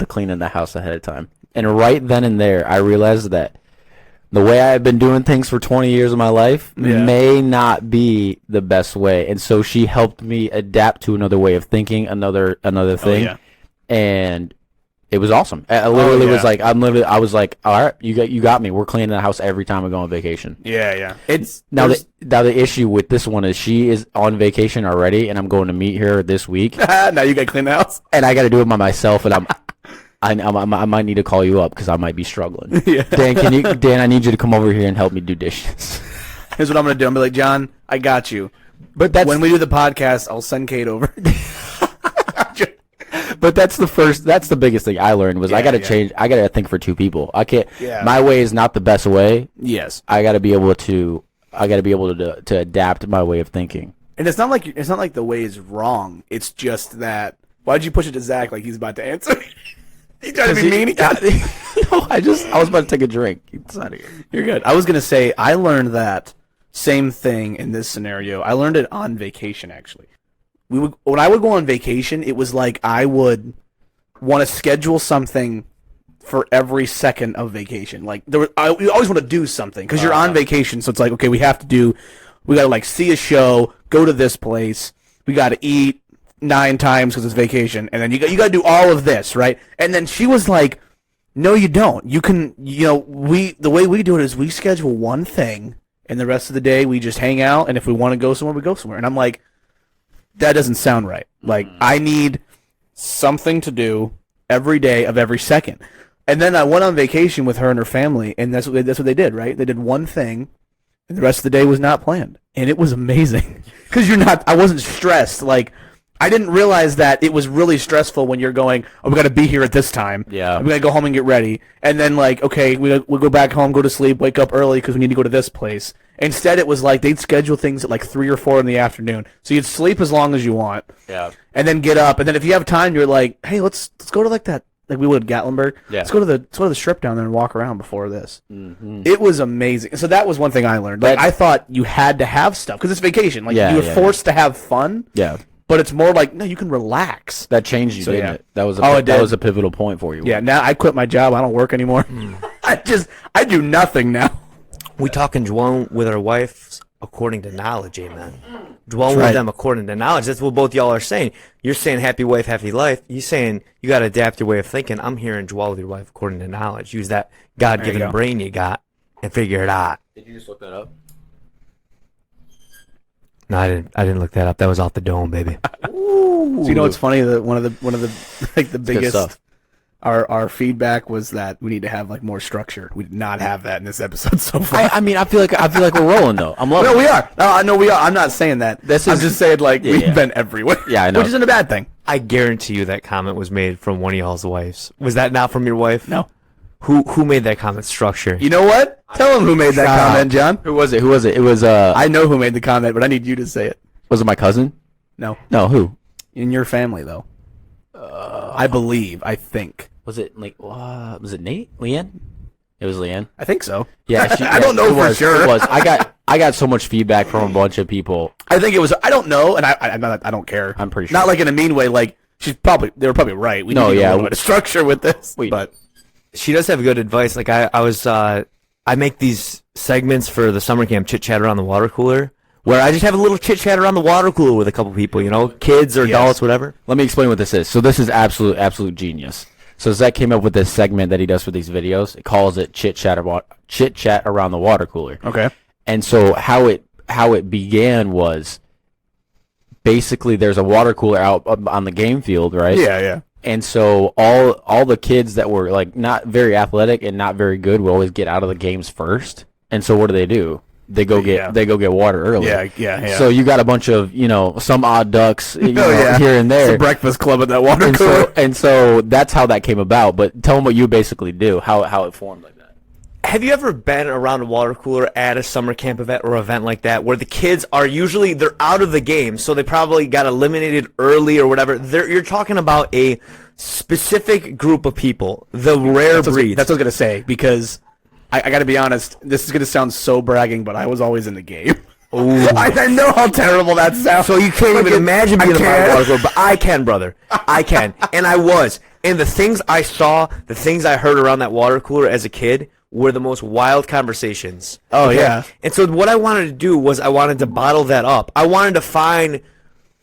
cleaning the house ahead of time. And right then and there, I realized that the way I've been doing things for 20 years of my life may not be the best way. And so she helped me adapt to another way of thinking, another thing. And it was awesome. I literally was like, I was like, all right, you got me. We're cleaning the house every time we go on vacation. Yeah. It's now the issue with this one is she is on vacation already, and I'm going to meet her this week. Now you got to clean the house, and I got to do it by myself, and I might need to call you up because I might be struggling. Yeah. Dan, I need you to come over here and help me do dishes. Here's what I'm gonna do. I'm gonna be like, John, I got you. But when we do the podcast, I'll send Kate over. But that's the biggest thing I learned was I got to change. I got to think for two people. I can't. Yeah. My way is not the best way. Yes. I got to be able to adapt my way of thinking. And it's not like the way is wrong. It's just that. Why'd you push it to Zach like he's about to answer? He tried to be mean. No, I was about to take a drink. It's out of here. You're good. I was gonna say I learned that same thing in this scenario. I learned it on vacation actually. When I would go on vacation, it was like I would want to schedule something for every second of vacation. Like we always want to do something because you're on vacation, so it's like okay, we got to like see a show, go to this place, we got to eat 9 times because it's vacation, and then you got to do all of this, right? And then she was like, "No, you don't. You can, the way we do it is we schedule one thing, and the rest of the day we just hang out, and if we want to go somewhere, we go somewhere." And I'm like, that doesn't sound right. Like, I need something to do every day of every second. And then I went on vacation with her and her family, and that's what they did, right? They did one thing, and the rest of the day was not planned. And it was amazing. Because I wasn't stressed. Like, I didn't realize that it was really stressful when you're going, oh, we got to be here at this time. Yeah. We got to go home and get ready. And then, like, okay, we'll go back home, go to sleep, wake up early because we need to go to this place. Instead, it was like they'd schedule things at like 3 or 4 in the afternoon. So you'd sleep as long as you want. Yeah. And then get up. And then if you have time, you're like, hey, let's go to like that. Like we would at Gatlinburg. Yeah. Let's go to the strip down there and walk around before this. Mm-hmm. It was amazing. So that was one thing I learned. Like I thought you had to have stuff because it's vacation. Like you were forced to have fun. Yeah. But it's more like no, you can relax. That changed you, didn't it? That was a pivotal point for you. Yeah. Now I quit my job. I don't work anymore. I do nothing now. We talk and dwell with our wives according to knowledge, amen. Dwell with them according to knowledge. That's what both y'all are saying. You're saying happy wife, happy life. You're saying you got to adapt your way of thinking. I'm hearing dwell with your wife according to knowledge. Use that God-given brain you got and figure it out. Did you just look that up? No, I didn't look that up. That was off the dome, baby. So you know what's funny? That one of the like the biggest stuff. Our feedback was that we need to have like more structure. We did not have that in this episode so far. I mean, I feel like we're rolling though. I'm loving. No, we are. No, I know we are. I'm not saying that. I'm just saying like we've been everywhere. Yeah, I know. Which isn't a bad thing. I guarantee you that comment was made from one of y'all's wives. Was that not from your wife? No. Who made that comment? Structure. You know what? Tell him who made that comment, John. Who was it? It was I know who made the comment, but I need you to say it. Was it my cousin? No. No, who? In your family though. I believe. I think. Was it like was it Nate? Leanne? It was Leanne. I think so. Yeah, I don't know for sure. It was. I got so much feedback from a bunch of people. I think it was. I don't know, and I don't care. I'm pretty sure. Not like in a mean way. Like they were probably right. We need a little bit of structure with this. But she does have good advice. Like I make these segments for the summer camp chit chat around the water cooler, where I just have a little chit chat around the water cooler with a couple people, kids or adults, whatever. Let me explain what this is. So this is absolute genius. So Zach came up with this segment that he does for these videos. It calls it chit chat around the water cooler. Okay. And so how it began was basically there's a water cooler out on the game field, right? Yeah. And so all the kids that were like not very athletic and not very good would always get out of the games first. And so what do? They go get water early. Yeah. So you got a bunch of some odd ducks here and there. It's a breakfast club at that water cooler. And so that's how that came about. But tell them what you basically do, how it formed like that. Have you ever been around a water cooler at a summer camp event or event like that where the kids are they're out of the game, so they probably got eliminated early or whatever? You're talking about a specific group of people, the rare breed. That's what I was going to say, because I got to be honest, this is going to sound so bragging, but I was always in the game. I know how terrible that sounds. So you can't even imagine being in a water cooler, but I can, brother. I can. And I was. And the things I saw, the things I heard around that water cooler as a kid were the most wild conversations. Oh, yeah. And so what I wanted to do was I wanted to bottle that up. I wanted to find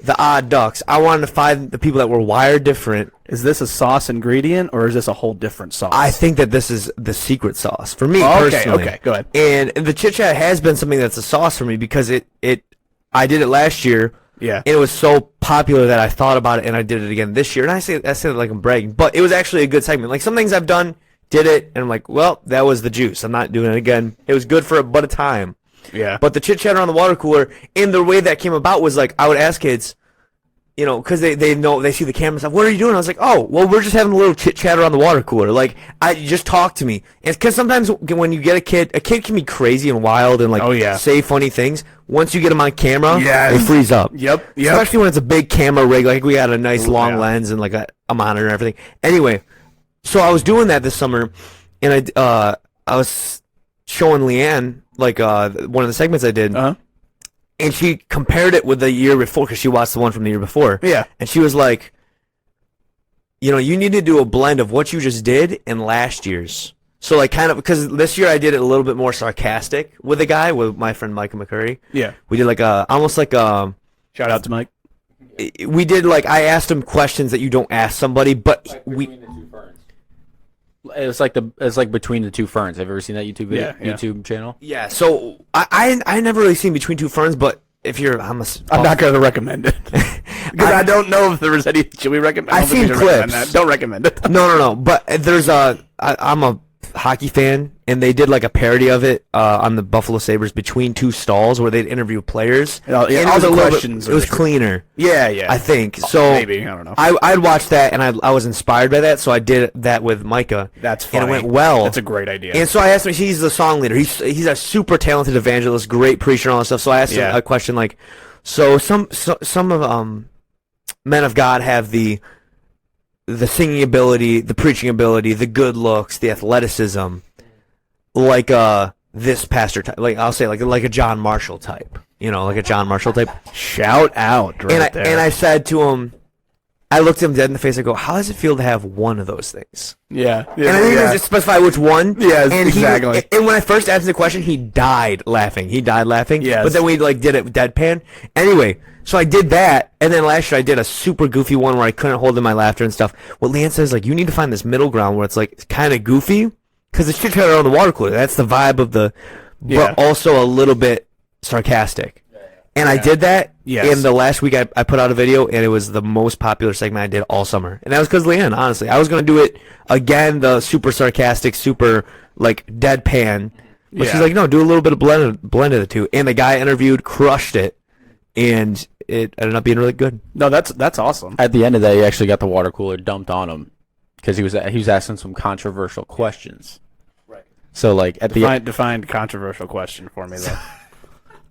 the odd ducks. I wanted to find the people that were wired different. Is this a sauce ingredient, or is this a whole different sauce? I think that this is the secret sauce for me personally. Okay, go ahead. And the Chit Chat has been something that's a sauce for me because I did it last year. Yeah. And it was so popular that I thought about it and I did it again this year. And I say that like I'm bragging, but it was actually a good segment. Like some things I've done, did it, and I'm like, well, that was the juice. I'm not doing it again. It was good for but a time. Yeah. But the Chit Chat around the water cooler, and the way that came about was like I would ask kids, you know, because they know, they see the camera stuff. What are you doing? I was like, oh, well, we're just having a little chit chat around the water cooler. Like, just talk to me. And because sometimes when you get a kid can be crazy and wild and like say funny things. Once you get them on camera, they freeze up. Yep. Especially when it's a big camera rig, like we got a nice long lens and like a monitor and everything. Anyway, so I was doing that this summer, and I was showing Leanne like one of the segments I did. And she compared it with the year before because she watched the one from the year before. Yeah. And she was like, you know, you need to do a blend of what you just did and last year's. So, like, kind of, because this year I did it a little bit more sarcastic with a guy, with my friend Micah McCurry. Yeah. We did like almost like a... Shout out to Mike. We did like, I asked him questions that you don't ask somebody, but It's like Between the Two Ferns. Have you ever seen that YouTube video? Yeah. YouTube channel? Yeah, so I never really seen Between Two Ferns, but if you're... I'm not going to recommend it. Because I don't know if there was any... Should we recommend? I've seen clips. Don't recommend it. No. But there's I'm a hockey fan, and they did like a parody of it on the Buffalo Sabres Between Two Stalls where they'd interview players. All the questions. It was cleaner. Yeah. I think. So maybe. I don't know. I'd watched that, and I was inspired by that, so I did that with Micah. That's funny. And it went well. That's a great idea. And so I asked him, he's the song leader. He's a super talented evangelist, great preacher and all that stuff. So I asked him a question like, so some of men of God have the singing ability, the preaching ability, the good looks, the athleticism, like this pastor type, like I'll say like a John Marshall type, you know, like a John Marshall type. Shout out, right there. And I said to him, I looked him dead in the face. I go, how does it feel to have one of those things? Yeah. And I didn't just specify which one. Yeah, exactly. And when I first asked the question, he died laughing. Yes. But then we like did it deadpan. Anyway, so I did that, and then last year I did a super goofy one where I couldn't hold in my laughter and stuff. What Leanne says, like, you need to find this middle ground where it's like kind of goofy, because it's Chit Chat around the water cooler. That's the vibe of but also a little bit sarcastic. And I did that in the last week. I put out a video, and it was the most popular segment I did all summer. And that was because Leanne, honestly. I was going to do it again, the super sarcastic, super, like, deadpan. But she's like, no, do a little bit of blend of the two. And the guy I interviewed crushed it, and it ended up being really good. No, that's awesome. At the end of that, he actually got the water cooler dumped on him because he was asking some controversial questions. Right. So, like, at define controversial question for me, though.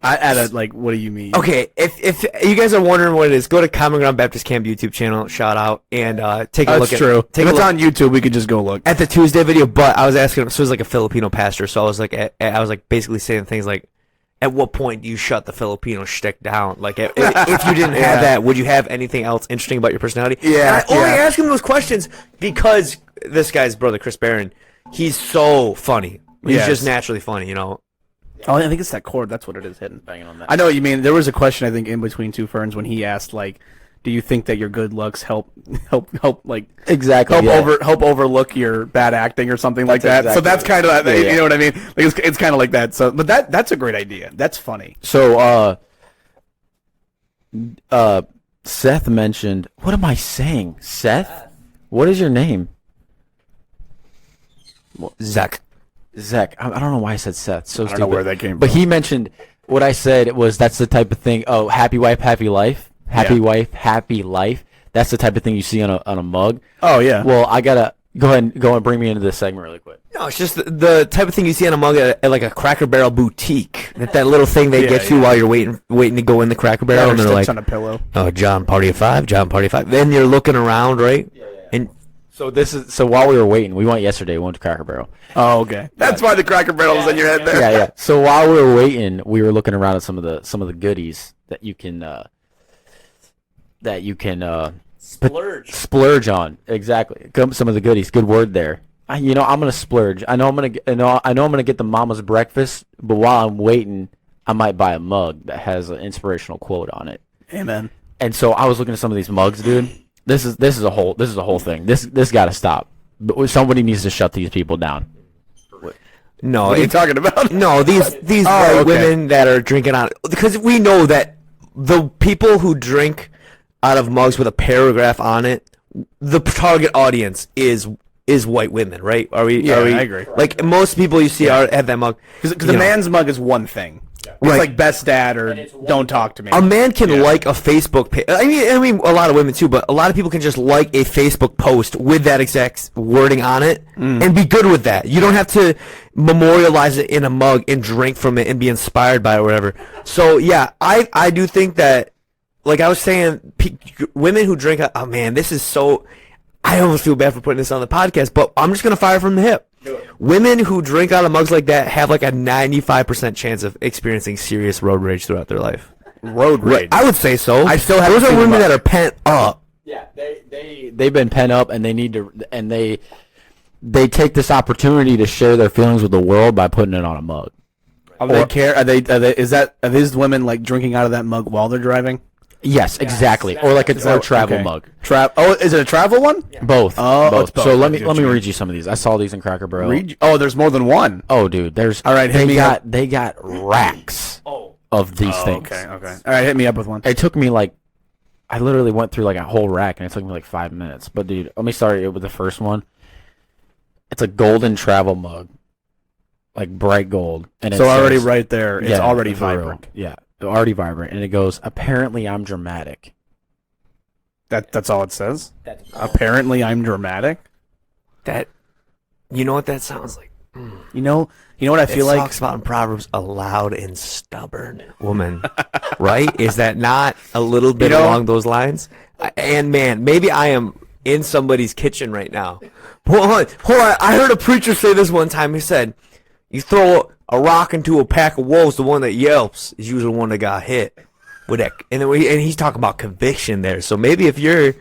What do you mean? Okay, if you guys are wondering what it is, go to Common Ground Baptist Camp YouTube channel, shout out, and take a look. That's true. If it's on YouTube, we could just go look at the Tuesday video. But I was asking him, so it was like a Filipino pastor, so I was like, basically saying things like, at what point do you shut the Filipino shtick down? Like, if you didn't have that, would you have anything else interesting about your personality? Yeah. And I only ask him those questions because this guy's brother, Chris Barron, he's so funny. He's just naturally funny, you know. Oh, I think it's that chord. That's what it is, hitting, banging on that. I know what you mean. There was a question, I think, in Between Two Ferns when he asked, like, do you think that your good looks help like exactly help overlook your bad acting or something like that? Exactly. So that's kind of that. You know what I mean? Like it's kind of like that. So, but that's a great idea. That's funny. So, Seth mentioned. What am I saying, Seth? What is your name? Zach. I don't know why I said Seth. So I don't know where that came from. But he mentioned what I said was that's the type of thing. Oh, happy wife, happy life. Happy wife, happy life. That's the type of thing you see on a mug. Oh yeah. Well, I gotta go and bring me into this segment really quick. No, it's just the type of thing you see on a mug at like a Cracker Barrel boutique. That little thing they get you while you're waiting to go in the Cracker Barrel, and they're like on a pillow. Oh, John, party of 5. John, party of 5. Then you're looking around, right? And So while we were waiting, we went yesterday. We went to Cracker Barrel. Oh, okay. That's why the Cracker Barrel was in your head there. Yeah. So while we were waiting, we were looking around at some of the goodies that you can splurge on. Exactly. Some of the goodies. Good word there. I'm gonna splurge. I know I'm gonna get the mama's breakfast, but while I'm waiting, I might buy a mug that has an inspirational quote on it. Amen. And so I was looking at some of these mugs, dude. This is a whole thing. This got to stop. But somebody needs to shut these people down. No, what are you talking about? No, these white women that are drinking out, because we know that the people who drink out of mugs with a paragraph on it, the target audience is white women, right? I agree. Like most people you see are at that mug, because the man's mug is one thing. It's like best dad or don't talk to me. A man can like a Facebook page. I mean, a lot of women too, but a lot of people can just like a Facebook post with that exact wording on it and be good with that. You don't have to memorialize it in a mug and drink from it and be inspired by it or whatever. So yeah, I do think that, like I was saying, women who drink, oh man, this is so, I almost feel bad for putting this on the podcast, but I'm just going to fire from the hip. Women who drink out of mugs like that have like a 95% chance of experiencing serious road rage throughout their life. Road rage? I would say so. I still have. Those are women that are pent up. Yeah, they've been pent up, and they need to, and they take this opportunity to share their feelings with the world by putting it on a mug. Are these women like drinking out of that mug while they're driving? Yes, exactly. Or like a travel mug. Is it a travel one? Yeah. Both. Oh, both. Both. So let me read you some of these. I saw these in Cracker Barrel. There's more than one. Oh, dude, there's. All right, they got racks of these things. Okay. All right, hit me up with one. It took me I literally went through like a whole rack, and it took me like 5 minutes. But dude, let me start with the first one. It's a golden travel mug, like bright gold, and so already right there, it's already vibrant. Yeah. Already vibrant, and it goes, apparently I'm dramatic. That's all it says? Apparently I'm dramatic? You know what that sounds like? You know what I feel like? It talks about in Proverbs, a loud and stubborn woman. Right? Is that not a little bit along those lines? And man, maybe I am in somebody's kitchen right now. Hold on. I heard a preacher say this one time. He said, you throw a rock into a pack of wolves, the one that yelps is usually the one that got hit with that. And he's talking about conviction there. So maybe if you're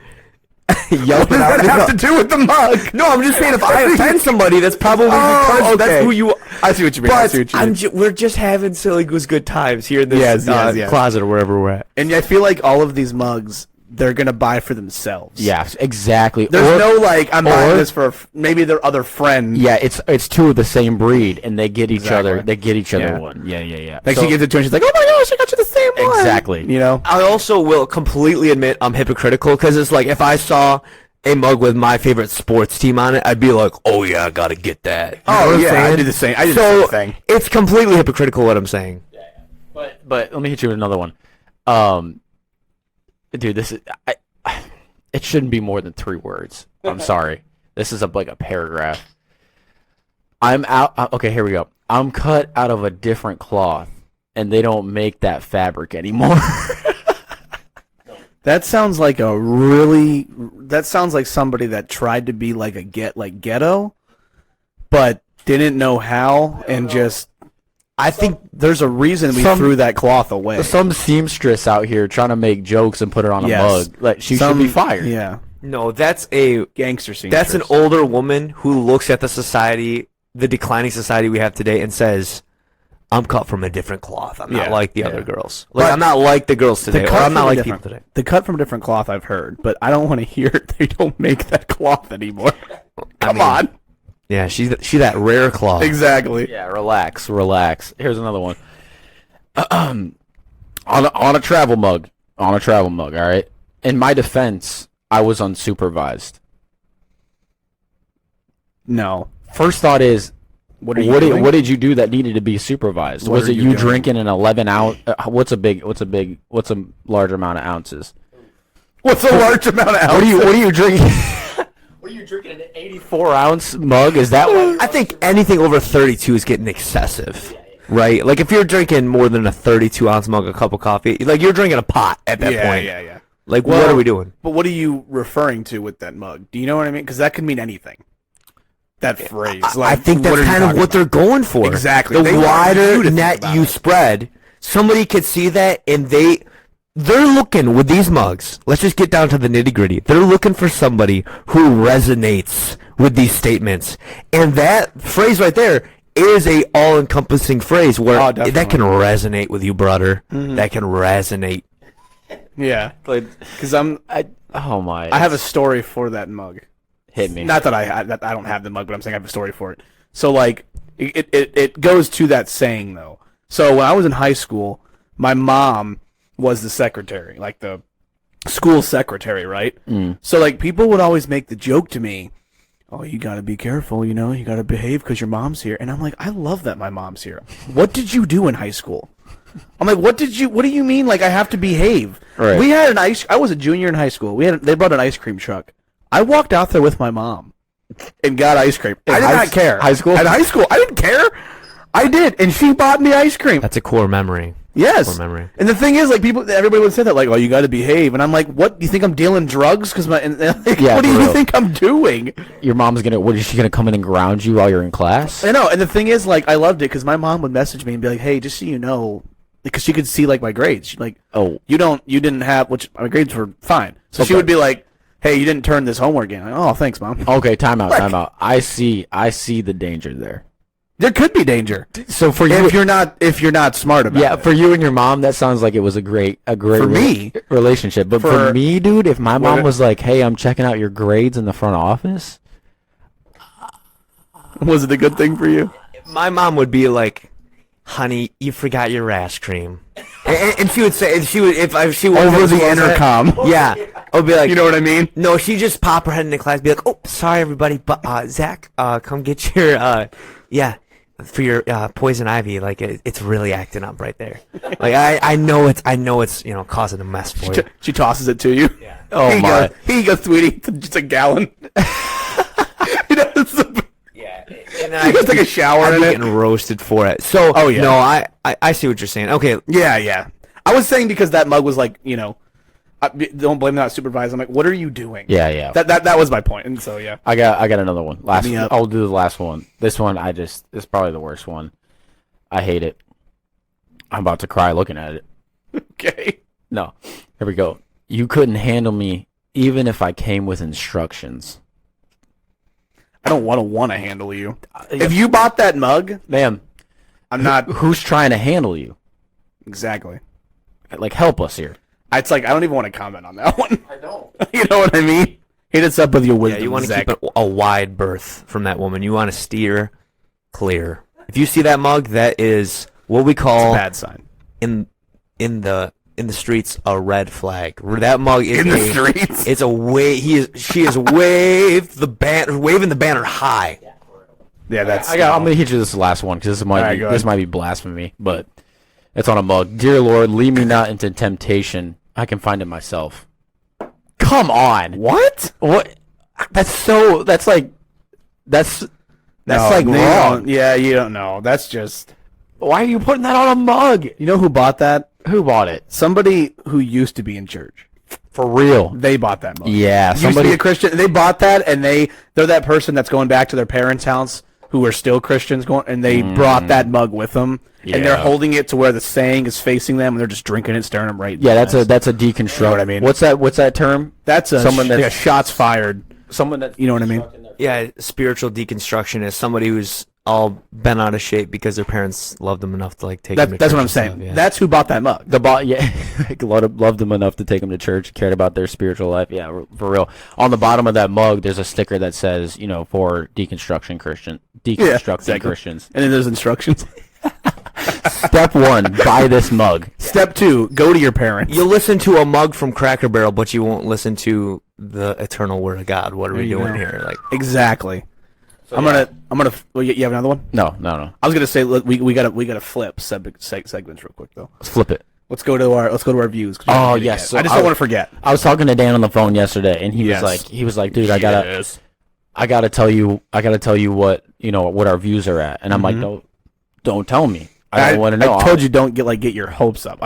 yelping out, what does that have to do with the mug? No, I'm just saying if I offend somebody, that's probably because that's who you. I see what you mean. But we're just having silly goose good times here in this closet or wherever we're at. And I feel like all of these mugs, they're gonna buy for themselves. Yes, exactly. There's no I'm buying this for maybe their other friend. Yeah, it's two of the same breed, and they get each other. They get each other one. Yeah. Like she gives it to her, and she's like, "Oh my gosh, I got you the same one." Exactly. I also will completely admit I'm hypocritical because it's like if I saw a mug with my favorite sports team on it, I'd be like, "Oh yeah, I gotta get that." I do the same. I do the same thing. It's completely hypocritical what I'm saying. Yeah. But let me hit you with another one. Dude, this is it shouldn't be more than 3 words. I'm sorry. This is a paragraph. I'm out. Okay, here we go. I'm cut out of a different cloth, and they don't make that fabric anymore. That sounds like that sounds like somebody that tried to be like ghetto, but didn't know how and just. I think there's a reason we threw that cloth away. Some seamstress out here trying to make jokes and put it on a mug. Like she should be fired. Yeah. No, that's a gangster seamstress. That's an older woman who looks at the society, the declining society we have today, and says, "I'm cut from a different cloth. I'm not like the other girls. Like I'm not like the girls today. Or I'm not like people today." The cut from a different cloth I've heard, but I don't want to hear they don't make that cloth anymore. Come on. Yeah, she's that rare cloth. Exactly. Yeah, relax. Here's another one. On a travel mug. All right. In my defense, I was unsupervised. No. First thought is, what did you do that needed to be supervised? Was it you drinking an 11 ounce? What's a large amount of ounces? What's a large amount of ounces? What are you drinking? What are you drinking, an 84-ounce mug? Is that what? I think anything over 32 is getting excessive, right? Like if you're drinking more than a 32-ounce mug of cup of coffee, like you're drinking a pot at that point. Yeah. Like, what are we doing? But what are you referring to with that mug? Do you know what I mean? Because that could mean anything. That phrase. I think that's kind of what they're going for. Exactly. The wider net you spread, somebody could see that, and they're looking with these mugs. Let's just get down to the nitty gritty. They're looking for somebody who resonates with these statements, and that phrase right there is a all-encompassing phrase where that can resonate with you, brother. Mm-hmm. That can resonate. Yeah, because I have a story for that mug. Hit me. Not that I don't have the mug, but I'm saying I have a story for it. So like, it goes to that saying though. So when I was in high school, my mom was the secretary, like the school secretary, right? Mm. So like people would always make the joke to me, "Oh, you gotta be careful, you know, you gotta behave because your mom's here." And I'm like, I love that my mom's here. What did you do in high school? I'm like, what do you mean? Like I have to behave? Right. We had I was a junior in high school. They brought an ice cream truck. I walked out there with my mom and got ice cream. I did not care. High school? At high school, I didn't care. I did, and she bought me ice cream. That's a core memory. Yes. Core memory. And the thing is, like everybody would say that, like, "Oh, you got to behave," and I'm like, "What? Do you think I'm dealing drugs? Because what do you think I'm doing?" Your mom's is she gonna come in and ground you while you're in class? I know. And the thing is, like, I loved it because my mom would message me and be like, "Hey, just so you know," because she could see like my grades. She'd like, "Oh, you didn't have," which my grades were fine. So she would be like, "Hey, you didn't turn this homework in." Like, "Oh, thanks, Mom." Okay, time out. I see the danger there. There could be danger. So for you, if you're not smart about it. Yeah, for you and your mom, that sounds like it was a great for me relationship. But for me, dude, if my mom was like, "Hey, I'm checking out your grades in the front office," was it a good thing for you? My mom would be like, "Honey, you forgot your ice cream," and she would say, if she would over the intercom. Yeah, I would be like, you know what I mean? No, she just pop her head into class, and be like, "Oh, sorry everybody, but Zach, come get your for your poison ivy. Like it's really acting up right there. Like I know it's causing a mess for you." She tosses it to you. Yeah. Oh my! Here you go, sweetie. Just a gallon. Yeah, and then I just take a shower in it. Getting roasted for it. So, no, I see what you're saying. Okay, yeah. I was saying because that mug was like, don't blame that supervisor. I'm like, what are you doing? Yeah. That was my point, and so yeah. I got another one. I'll do the last one. This one, this is probably the worst one. I hate it. I'm about to cry looking at it. Okay. No, here we go. You couldn't handle me even if I came with instructions. I don't want to handle you. If you bought that mug, ma'am, I'm not. Who's trying to handle you? Exactly. Like, help us here. It's like I don't even want to comment on that one. I don't. You know what I mean? Hit us up with your wisdom. Yeah, you want to keep a wide berth from that woman. You want to steer clear. If you see that mug, that is what we call a bad sign in the streets a red flag. That mug is in the streets. It's a she is waving the banner high. Yeah, that's. I'm gonna hit you this last one because this might be blasphemy, but it's on a mug. Dear Lord, lead me not into temptation. I can find it myself. Come on. What? That's like wrong. Yeah, you don't know. That's just. Why are you putting that on a mug? You know who bought that? Who bought it? Somebody who used to be in church. For real. They bought that mug. Yeah. Used to be a Christian. They bought that, and they're that person that's going back to their parents' house who are still Christians, and they brought that mug with them, and they're holding it to where the saying is facing them, and they're just drinking it, staring them right. Yeah, that's a deconstruct. You know what I mean? What's that term? That's someone that's shots fired. Someone that you know what I mean? Yeah, spiritual deconstruction is somebody who's all bent out of shape because their parents loved them enough to like take them to that's church what I'm saying. Stuff, yeah. That's who bought that mug. Loved them enough to take them to church, cared about their spiritual life. Yeah, for real. On the bottom of that mug, there's a sticker that says, for deconstructing Christians. And then there's instructions. Step 1, buy this mug. Step 2, go to your parents. You'll listen to a mug from Cracker Barrel, but you won't listen to the eternal word of God. What are we doing here? Like exactly. So I'm gonna. Well, you have another one? No. I was gonna say we gotta flip segments real quick though. Let's flip it. Let's go to our views. Oh yes. So I just don't want to forget. I was talking to Dan on the phone yesterday, and he was like, dude, I gotta tell you what what our views are at, and I'm like, don't tell me. I don't want to know. I told you don't get your hopes up.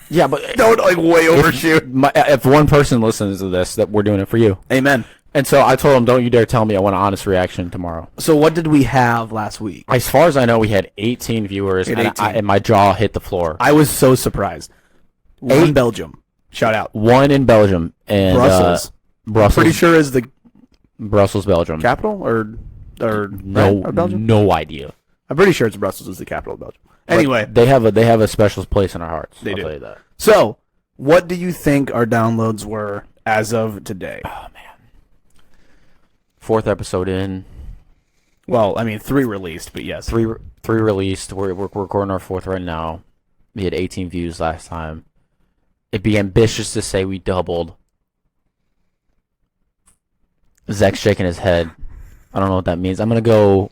Yeah, but Don't like way overshoot. if one person listens to this, that we're doing it for you. Amen. And so I told him, don't you dare tell me. I want an honest reaction tomorrow. So what did we have last week? As far as I know, we had 18 viewers, and, 18. and my jaw hit the floor. I was so surprised. 1 Belgium. Shout out. 1 in Belgium and Brussels. Brussels. Pretty sure is the Brussels, Belgium. capital or No, of Belgium. no idea. I'm pretty sure it's Brussels is the capital of Belgium. Anyway, But they have a special place in our hearts. They I'll do. tell you that. so what do you think our downloads were as of today? Oh man, 4th episode in, Well, I mean 3 released, but yes. 3 released. We're recording our 4th right now. We had 18 views last time. It'd be ambitious to say we doubled. Zach's shaking his head. I don't know what that means. I'm gonna go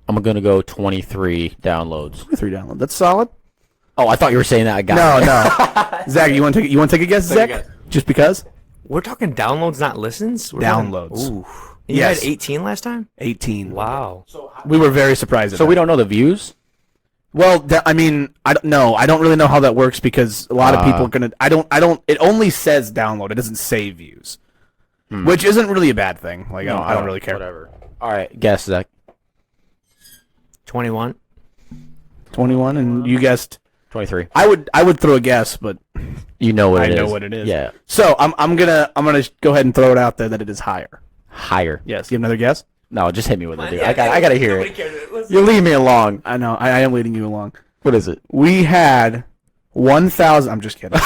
23 downloads. 3 downloads. That's solid. Oh, I thought you were saying that. I got it. No. Zach, you want to take a guess, Take a Zach? guess. Just because? We're talking downloads, not listens. Downloads. Ooh. You Yes. had 18 last time. 18. Wow. We were very surprised. At So that. we don't know the views. Well, I mean, I don't know. I don't really know how that works because a lot of people are gonna. I don't. It only says download. It doesn't say views, which isn't really a bad thing. Like I don't really care. Whatever. All right, guess Zach. 21. 21, and you guessed. 23. I would throw a guess, but You know what I it is. know what it is. Yeah, So I'm gonna go ahead and throw it out there that it is higher. higher. Yes. You have another guess? No, just hit me with it, dude. I gotta hear it. You leave me along. I know. I am leading you along. What is it? We had 1,000. I'm just kidding.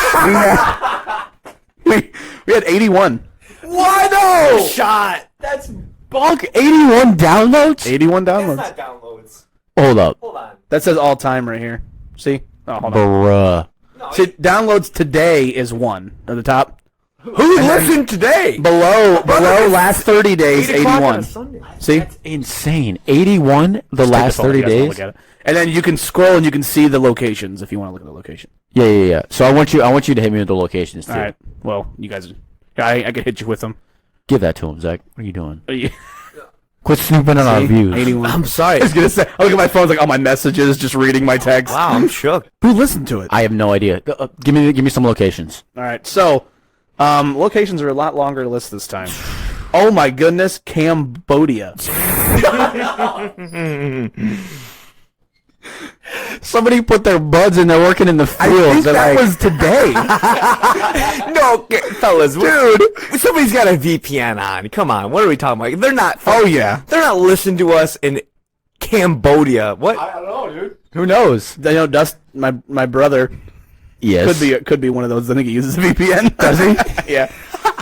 we had 81. Why no? Shot. That's Bunk 81 downloads. 81 downloads. not downloads. Hold up, Hold on. That says all time right here. See? Oh, hold on. bruh. No, See, downloads today is 1 at the top. who listened today? Below last 30 days, 8 o'clock on 81. a Sunday. See? That's insane. 81 the last 30 days. And then you can scroll and you can see the locations if you want to look at the location. Yeah. So I want you to hit me with the locations too. All right. Well, you guys, I could hit you with them. Give that to him, Zach. What are you doing? See? Quit snooping on our views. 81. I'm sorry. I was gonna say, I look at my phone, like all my messages, just reading my text. Wow, I'm shook. Who listened to it? I have no idea. Give me some locations. All right, so locations are a lot longer to list this time. Oh my goodness, Cambodia. Somebody put their buds in. They're working in the I field. think that was today. No, fellas, dude. Somebody's got a VPN on. Come on, what are we talking about? They're not. Oh yeah, They're not listening to us in Cambodia. What? I don't know, dude. Who knows? I know Dust, my brother Yes. could be one of those. I think he uses a VPN. Does he? Yeah.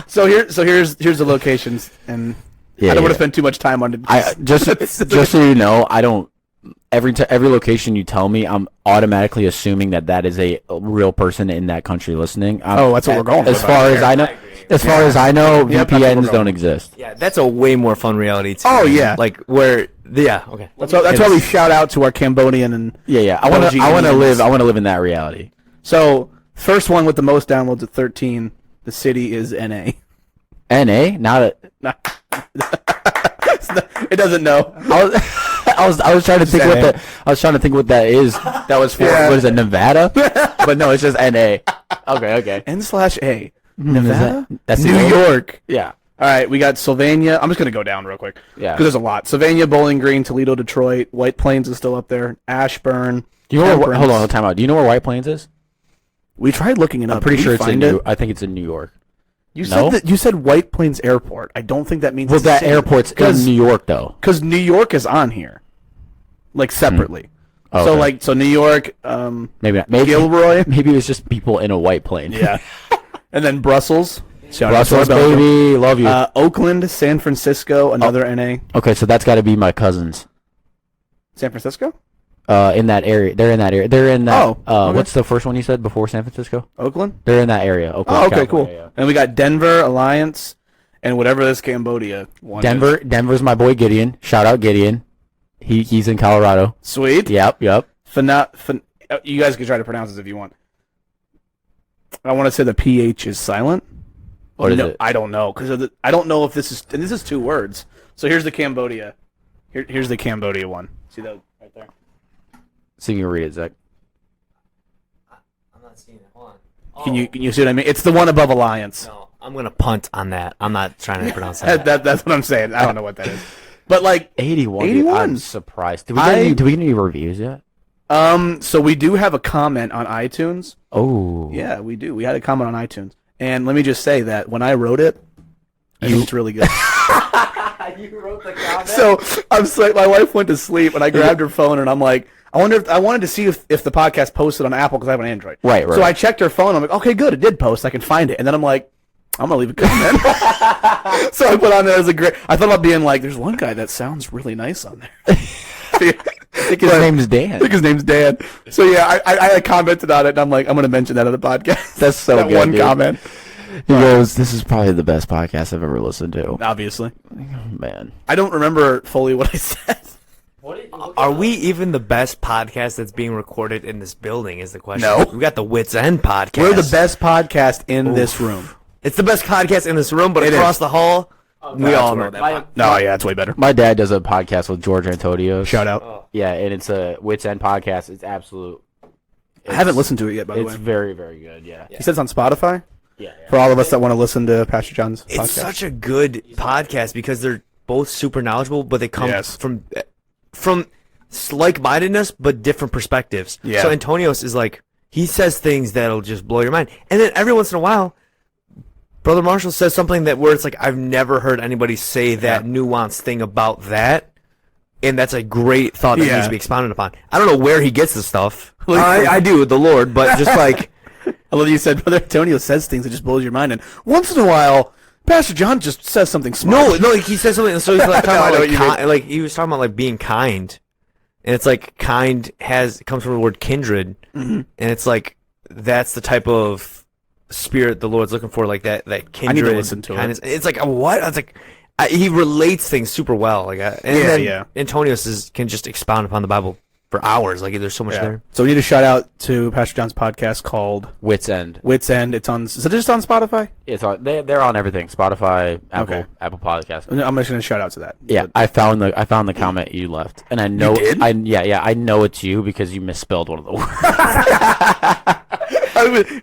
So here's the locations, and Yeah, I don't want yeah. to spend too much time on it. I just so you know, I don't. Every location you tell me, I'm automatically assuming that is a real person in that country listening. That's what we're going As with. far as I know, Yep, that's what we're VPNs going don't with. exist. Yeah, that's a way more fun reality. Too. Oh, yeah. like where? Yeah, okay. That's why we shout out to our Cambodian and Yeah. I want to Belgians. live in that reality. So first one with the most downloads at 13. The city is NA. NA, not a. It doesn't know. I was trying to think what that is. That was for Yeah. what is it, Nevada? But no, it's just NA. Okay. N/A. Nevada? That's New it. York. Yeah. All right, we got Sylvania. I'm just gonna go down real quick. Yeah. Because there's a lot. Sylvania, Bowling Green, Toledo, Detroit, White Plains is still up there. Ashburn. Do you know where, Temperance. hold on, time out. Do you know where White Plains is? We tried looking it up. I'm pretty Did sure we it's find in it? New. I think it's in New York. You No? said you said White Plains Airport. I don't think that means Well, it's a that city. airport's in New York, though. Because New York is on here, like separately. Oh, So okay. New York, Maybe not. Maybe Gilroy. Maybe it was just people in a white plane. Yeah. And then Brussels. Shout out to Brussels, our Belgium. baby, love you. Oakland, San Francisco, another NA. Okay, so that's got to be my cousins. San Francisco? In that area, they're in that area. They're in that. Oh, okay. What's the first one you said before San Francisco? Oakland? They're in that area. Oakland, Oh, okay, California, cool. And we got Denver, Alliance, and whatever this Cambodia one is. Denver's my boy Gideon. Shout out Gideon. He's in Colorado. Sweet. Yep. You guys can try to pronounce this if you want. I want to say the PH is silent. What is it? I don't know because I don't know if this is, and this is 2 words. So here's the Cambodia. Here's the Cambodia one. See that right there? See if you can read it, Zach. not seeing it. Hold on. Can you see what I mean? It's the one above Alliance. No, I'm gonna punt on that. I'm not trying to pronounce that. That's what I'm saying. I don't know what that is. But like 81. 81. I'm surprised. Do we get any reviews yet? So we do have a comment on iTunes. Oh. Yeah, we do. We had a comment on iTunes. And let me just say that when I wrote it, I think it's really good. You wrote the comment? So I'm like, my wife went to sleep, and I grabbed her phone, and I'm like, I wanted to see if the podcast posted on Apple because I have an Android. Right. So I checked her phone. I'm like, okay, good, it did post. I can find it. And then I'm like, I'm gonna leave a comment. So I put on there as a great. I thought about being like, there's one guy that sounds really nice on there. I think his name's Dan. I think his name's Dan. So yeah, I commented on it, and I'm like, I'm gonna mention that on the podcast. That's so that good, one dude. comment. He goes, "This is probably the best podcast I've ever listened to." Obviously, Man. I don't remember fully what I said. Are we even the best podcast that's being recorded in this building? Is the question. No. We got the Wits End podcast. We're the best podcast in this room. It's the best podcast in this room, but across the hall, we all know that. No, yeah, it's way better. My dad does a podcast with George Antonio. Shout out. Yeah, and it's a Wits End podcast. It's absolute. I haven't listened to it yet, by the way. It's very, very good. Yeah. He says on Spotify. Yeah. For all of us that want to listen to Pastor John's podcast. It's such a good podcast because they're both super knowledgeable, but they come from like-mindedness, but different perspectives. Yeah. So Antonios is like, he says things that'll just blow your mind. And then every once in a while, Brother Marshall says something that where it's like, I've never heard anybody say that nuanced thing about that. And that's a great thought that needs to be expounded upon. I don't know where he gets this stuff. I do, the Lord, but just like... I love that you said Brother Antonio says things that just blows your mind. And once in a while, Pastor John just says something smart. No, he says something. So he's like, I know what talking about like he was talking about like being kind, and it's like kind comes from the word kindred, and it's like that's the type of spirit the Lord's looking for, like that kindred. I need to listen to it. It's like a what? It's like he relates things super well. Like Antonios can just expound upon the Bible for hours. Like there's so much there. So we need a shout out to Pastor John's podcast called Wits End. Wits End. It's on. Is it just on Spotify? It's on. They're on everything. Spotify, Apple, Apple Podcasts. I'm just gonna shout out to that. Yeah, I found the comment you left, and I know. You did? I know it's you because you misspelled one of the words.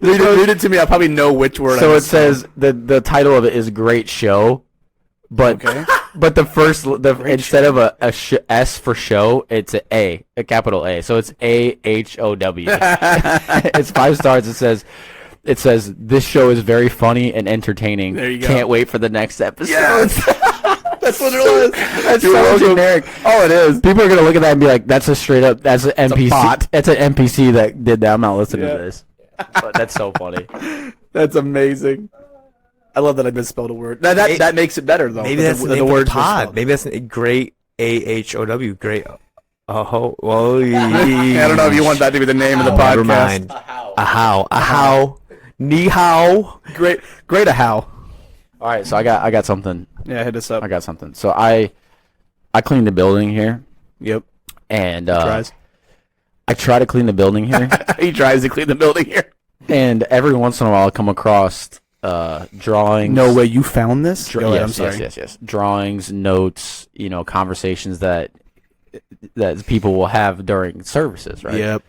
Read it to me. I probably know which word. So it says the title of it is Great Show, but but instead of a S for show, it's a capital A. So it's AHOW. It's 5 stars. It says this show is very funny and entertaining. There you go. Can't wait for the next episode. Yes. That's what it was. That's so generic. Oh, it is. People are gonna look at that and be like, "That's an NPC. bot. That's an NPC that did that. I'm not listening to this." But that's so funny. That's amazing. I love that I misspelled a word. That makes it better though. Maybe that's the name of the pod. Maybe that's great AHOW. Great. Oh, well, I don't know if you want that to be the name of the podcast. Never mind. Ahau. Ni hao. Great a how. All right, so I got something. Yeah, hit us up. I got something. So I cleaned the building here. Yep. And tries. I try to clean the building here. He tries to clean the building here. And every once in a while, I come across drawings. No way, you found this? Yes, I'm sorry. yes. Drawings, notes, conversations that people will have during services, right? Yep.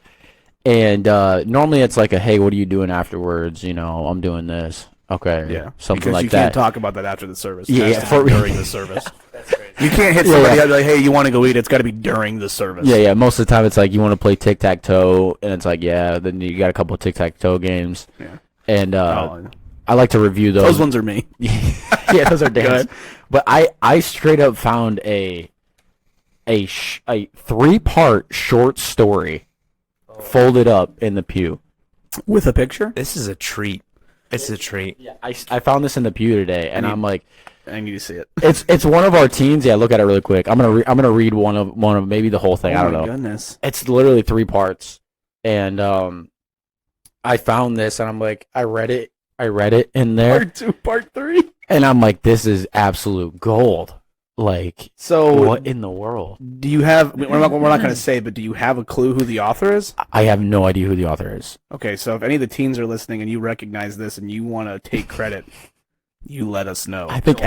And normally it's like hey, what are you doing afterwards? I'm doing this. Okay. Yeah. Something because like you that. Can't talk about that after the service. Yeah, during the service. That's crazy. You can't hit somebody up like, hey, you want to go eat? It's got to be during the service. Yeah. Most of the time it's like you want to play tic-tac-toe, and it's like then you got a couple of tic-tac-toe games. Yeah. And I like to review those. Those ones are me. Yeah, those are Dan's. But I straight up found a 3-part short story folded up in the pew with a picture. This is a treat. It's a treat. Yeah, I found this in the pew today, and I'm like, I need to see it. It's one of our teens. Yeah, look at it really quick. I'm gonna read one of maybe the whole thing. I don't know. Goodness. It's literally 3 parts, and I found this, and I'm like, I read it in there. Part 2, part 3, and I'm like, this is absolute gold. Like, so what in the world? Do you have? We're not going to say, but do you have a clue who the author is? I have no idea who the author is. Okay, so if any of the teens are listening and you recognize this and you want to take credit, you let us know. I think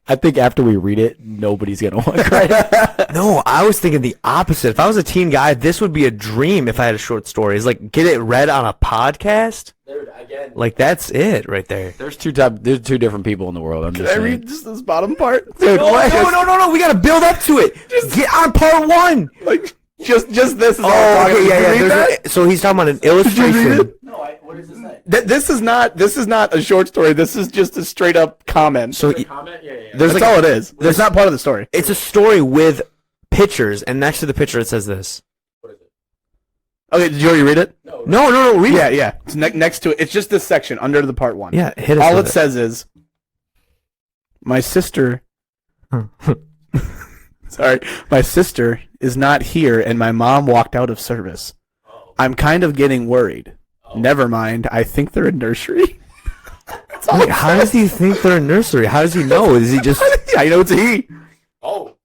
I think after we read it, nobody's gonna want credit. No, I was thinking the opposite. If I was a teen guy, this would be a dream if I had a short story. It's like get it read on a podcast. Dude, again, Like that's it right there. there's two different people in the world. I'm just Can I saying. read just this bottom part? Dude, what? No. We gotta build up to it. Get on part one. Like just this is all Oh, I'm talking okay, about. yeah. Did you read that? So he's talking about an Did you read illustration. it? No, what does it say? This is not a short story. This is just a straight up comment. So Comment? Yeah. there's that's like all it is. It's not part of the story. it's a story with pictures, and next to the picture it says this. What is it? Okay, did you already read it? No. Read it. Yeah. It's next to it. It's just this section under the part one. Yeah, hit us All with it says is, my sister. Sorry, my sister is not here, and my mom walked out of service. I'm kind of getting worried. Never mind. I think they're in nursery. Wait, how does he think they're in nursery? How does he know? Is he just? I know it's a he. Oh,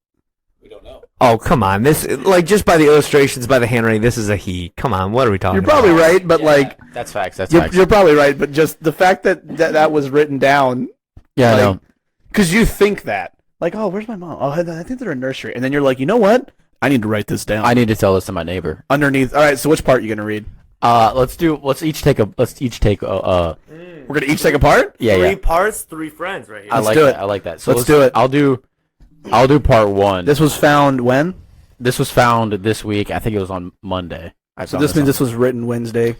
we don't know. Oh, come on. This like just by the illustrations, by the handwriting, this is a he. Come on, what are we talking You're about? probably right, but like That's facts. That's you're, facts. you're probably right. But just the fact that was written down, Yeah, I like, know. because you think that, like, oh, where's my mom? Oh, I think they're in nursery, and then you're like, you know what? I need to write this down. I need to tell this to my neighbor. Underneath. All right. So which part are you gonna read? Let's each take We're gonna each take a part. yeah. Three parts, three friends right here. I Let's like do that. it. I like that. So Let's do it. I'll do part one. This was found when? This was found this week. I think it was on Monday. So this means this was written Wednesday.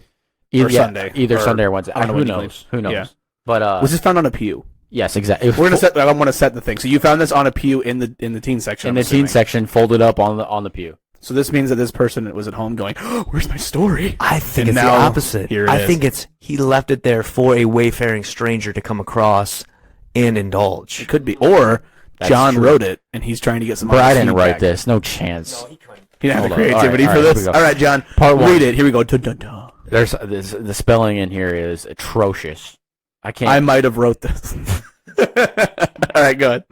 either or Sunday, either or- Sunday or Wednesday. I don't know Who when you knows? leave. Who knows? Yeah. But Was this found on a pew? yes, exactly. We're gonna set. I'm gonna set the thing. So you found this on a pew in the teen section. in I'm the teen assuming. section, folded up on the pew. So this means that this person was at home going, oh, "Where's my story?" I think And it's the now opposite. here it I is. think it's he left it there for a wayfaring stranger to come across and indulge. It could be, or That's John true. wrote it and he's trying to get some. But I honest didn't write feedback. this. No chance. No, he couldn't. He didn't have the Hold on. creativity All for right, here this. we go. All right, John. Part one. Read it. Here we go. Dun, dun, dun. There's the spelling in here is atrocious. I can't. I might have wrote this. All right, go ahead.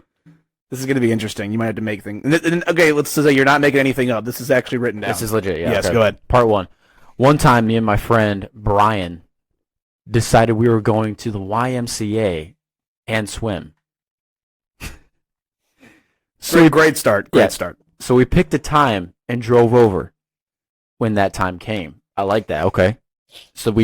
This is going to be interesting. You might have to make things. Okay, let's say you're not making anything up. This is actually written down. This is legit. Yeah. Yes, okay. go ahead. Part one. One time, me and my friend Brian decided we were going to the YMCA and swim. So great start. Great Yeah. start. So we picked a time and drove over when that time came. I like that. Okay. So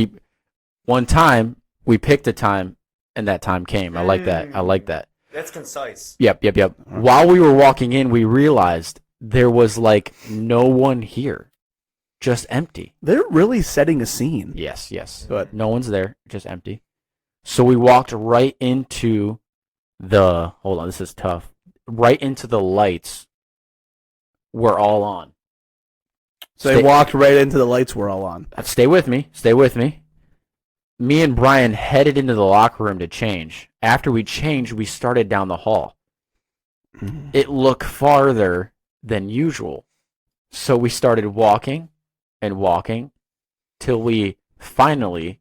one time we picked a time and that time came. I like that. I like that. That's concise. Yep. While we were walking in, we realized there was like no one here. Just empty. They're really setting a scene. Yes. Good. No one's there. Just empty. So we walked right into hold on, this is tough. Right into the lights were all on. So they walked right into the lights were all on. Stay with me. Me and Brian headed into the locker room to change. After we changed, we started down the hall. It looked farther than usual. So we started walking and walking till we finally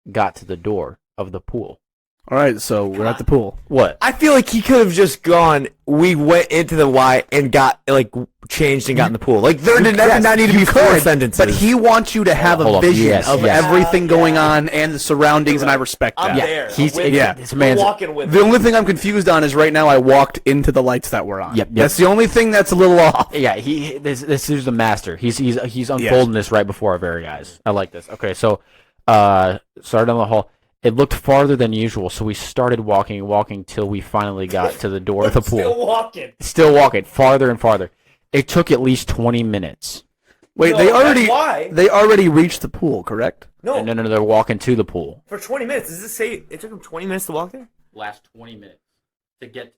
got to the door of the pool. All right, so we're at the pool. What? I feel like he could have just gone. We went into the Y and got like changed and got in the pool. Like there did not need to be four sentences. But he wants you to have Hold a on. vision Yes, of yes. everything going Yeah. on and the surroundings, and I respect I'm that. there. He's I'm with yeah. you. This man's We're walking with The him. only thing I'm confused on is right now I walked into the lights that were on. Yep. That's the only thing that's a little off. Yeah, this is the master. He's unfolding this right before our very eyes. I like this. Okay, so started down the hall. It looked farther than usual, so we started walking till we finally got to the door of the pool. Still walking. Still walking farther and farther. It took at least 20 minutes. Wait, No, they that's already why. they already reached the pool, correct? No, No, they're walking to the pool. for 20 minutes. Does this say it took him 20 minutes to walk there? Last 20 minutes to get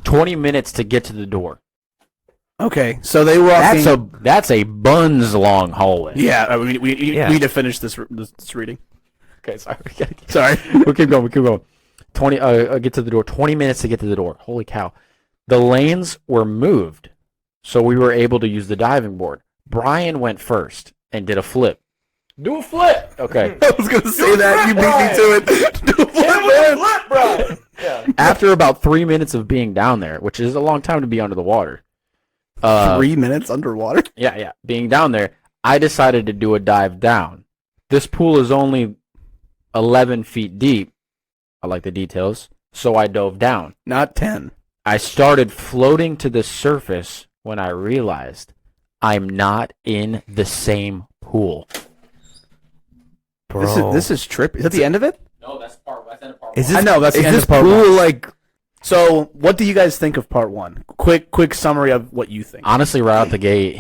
20 minutes to get to the door. Okay, so they walking. That's a buns long hallway. Yeah, we need to finish this reading. Okay, sorry. Sorry. We'll keep going. 20. Get to the door. 20 minutes to get to the door. Holy cow! The lanes were moved, so we were able to use the diving board. Brian went first and did a flip. Do a flip. Okay. I was gonna say that. You beat me to it. Do a flip, man. Flip, bro. Yeah. After about 3 minutes of being down there, which is a long time to be under the water. 3 minutes underwater. Yeah. Being down there, I decided to do a dive down. This pool is only 11 feet deep. I like the details. So I dove down. Not 10. I started floating to the surface when I realized I'm not in the same pool. Bro. This is trippy. Is that the end of it? No, that's the end of part Is one. this, I know, that's the end this of part pool one. like... So, what do you guys think of part one? Quick summary of what you think. Honestly, right out the gate,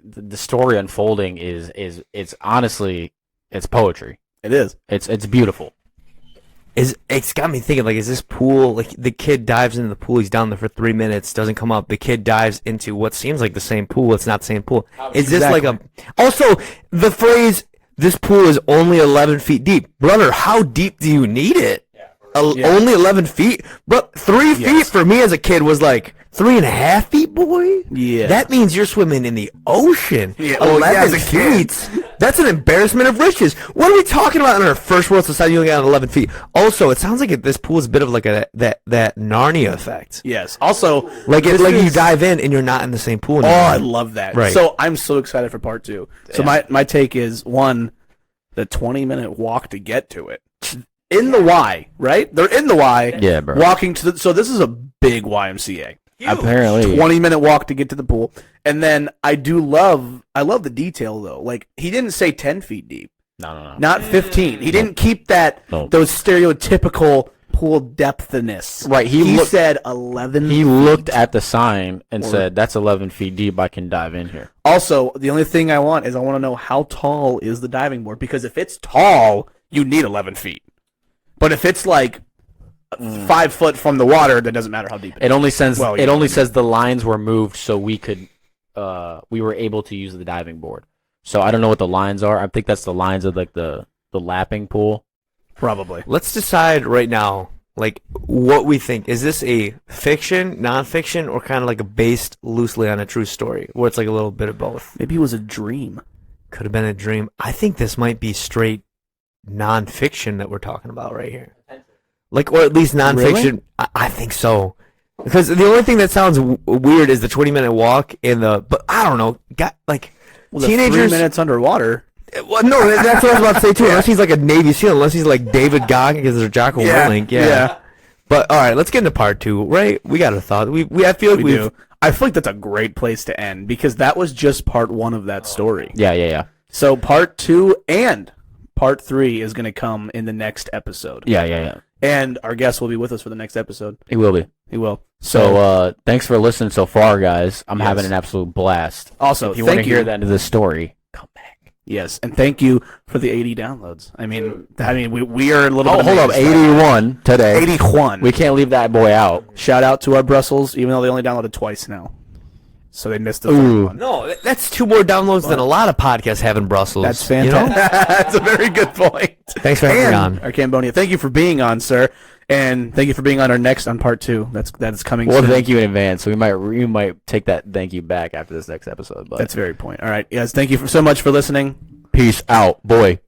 the story unfolding is it's honestly it's poetry. It is. It's beautiful. It's got me thinking, like, is this pool, like, the kid dives into the pool, he's down there for 3 minutes, doesn't come up, the kid dives into what seems like the same pool, it's not the same pool. Is this like a... Also, the phrase, this pool is only 11 feet deep. Brother, how deep do you need it? Only 11 feet? Bro, 3 feet for me as a kid was like 3.5 feet, boy? Yeah. That means you're swimming in the ocean. Yeah, well, 11 as a kid. feet. That's an embarrassment of riches. What are we talking about in our first world society? You only got 11 feet. Also, it sounds like this pool is a bit of like that Narnia effect. Yes. Also, Like you dive in and you're not in the same pool oh, anymore. I love that. Right. So I'm so excited for part two. So my take is, one, the 20-minute walk to get to it. In the Y, right? They're in the Y. Yeah, bro. Walking to the... So this is a big YMCA. Apparently, 20-minute walk to get to the pool. And then I love the detail, though. Like, he didn't say 10 feet deep. no. Not 15. He didn't keep those stereotypical pool depthness. Right, He said 11 He feet. looked at the sign and said, "That's 11 feet deep. I can dive in here." Also, the only thing I want to know how tall is the diving board, because if it's tall, you need 11 feet. But if it's like 5 foot from the water, that doesn't matter how deep it is. It only says Well, it only says the lines were moved so we were able to use the diving board. So I don't know what the lines are. I think that's the lines of like the lapping pool. Probably. Let's decide right now, like, what we think. Is this a fiction, nonfiction, or kind of like a based loosely on a true story, where it's like a little bit of both? Maybe it was a dream. Could have been a dream. I think this might be straight nonfiction that we're talking about right here. Like, or at least nonfiction. Really? I think so. Because the only thing that sounds weird is the 20-minute walk but I don't know. Teenagers. 3 minutes underwater. Well, no, that's what I was about to say too. Unless he's like a Navy SEAL, unless he's like David Goggins or Jocko Willink. Yeah. But all right, let's get into part two. Right? We got a thought. I feel like We do. I feel like that's a great place to end, because that was just part one of that story. Yeah. So part two and part three is going to come in the next episode. Yeah. And our guest will be with us for the next episode. He will be. He will. So thanks for listening so far, guys. I'm Yes. having an absolute blast. Also, If you want to thank hear you. the end of the story, come back. Yes, and thank you for the 80 downloads. I mean, we are a little Oh, bit hold up. amazed. 81 today. 81. We can't leave that boy out. Shout out to our Brussels, even though they only downloaded twice now. So they missed the third Ooh. one. No, that's 2 more downloads than a lot of podcasts have in Brussels. That's you know? fantastic. That's a very good point. Thanks for having me And on. our Cambodia, thank you for being on, sir. And thank you for being on on part two. That's coming Well, soon. thank you in advance. So we might take that thank you back after this next episode. But That's very point. All right, guys, thank you so much for listening. peace out, boy.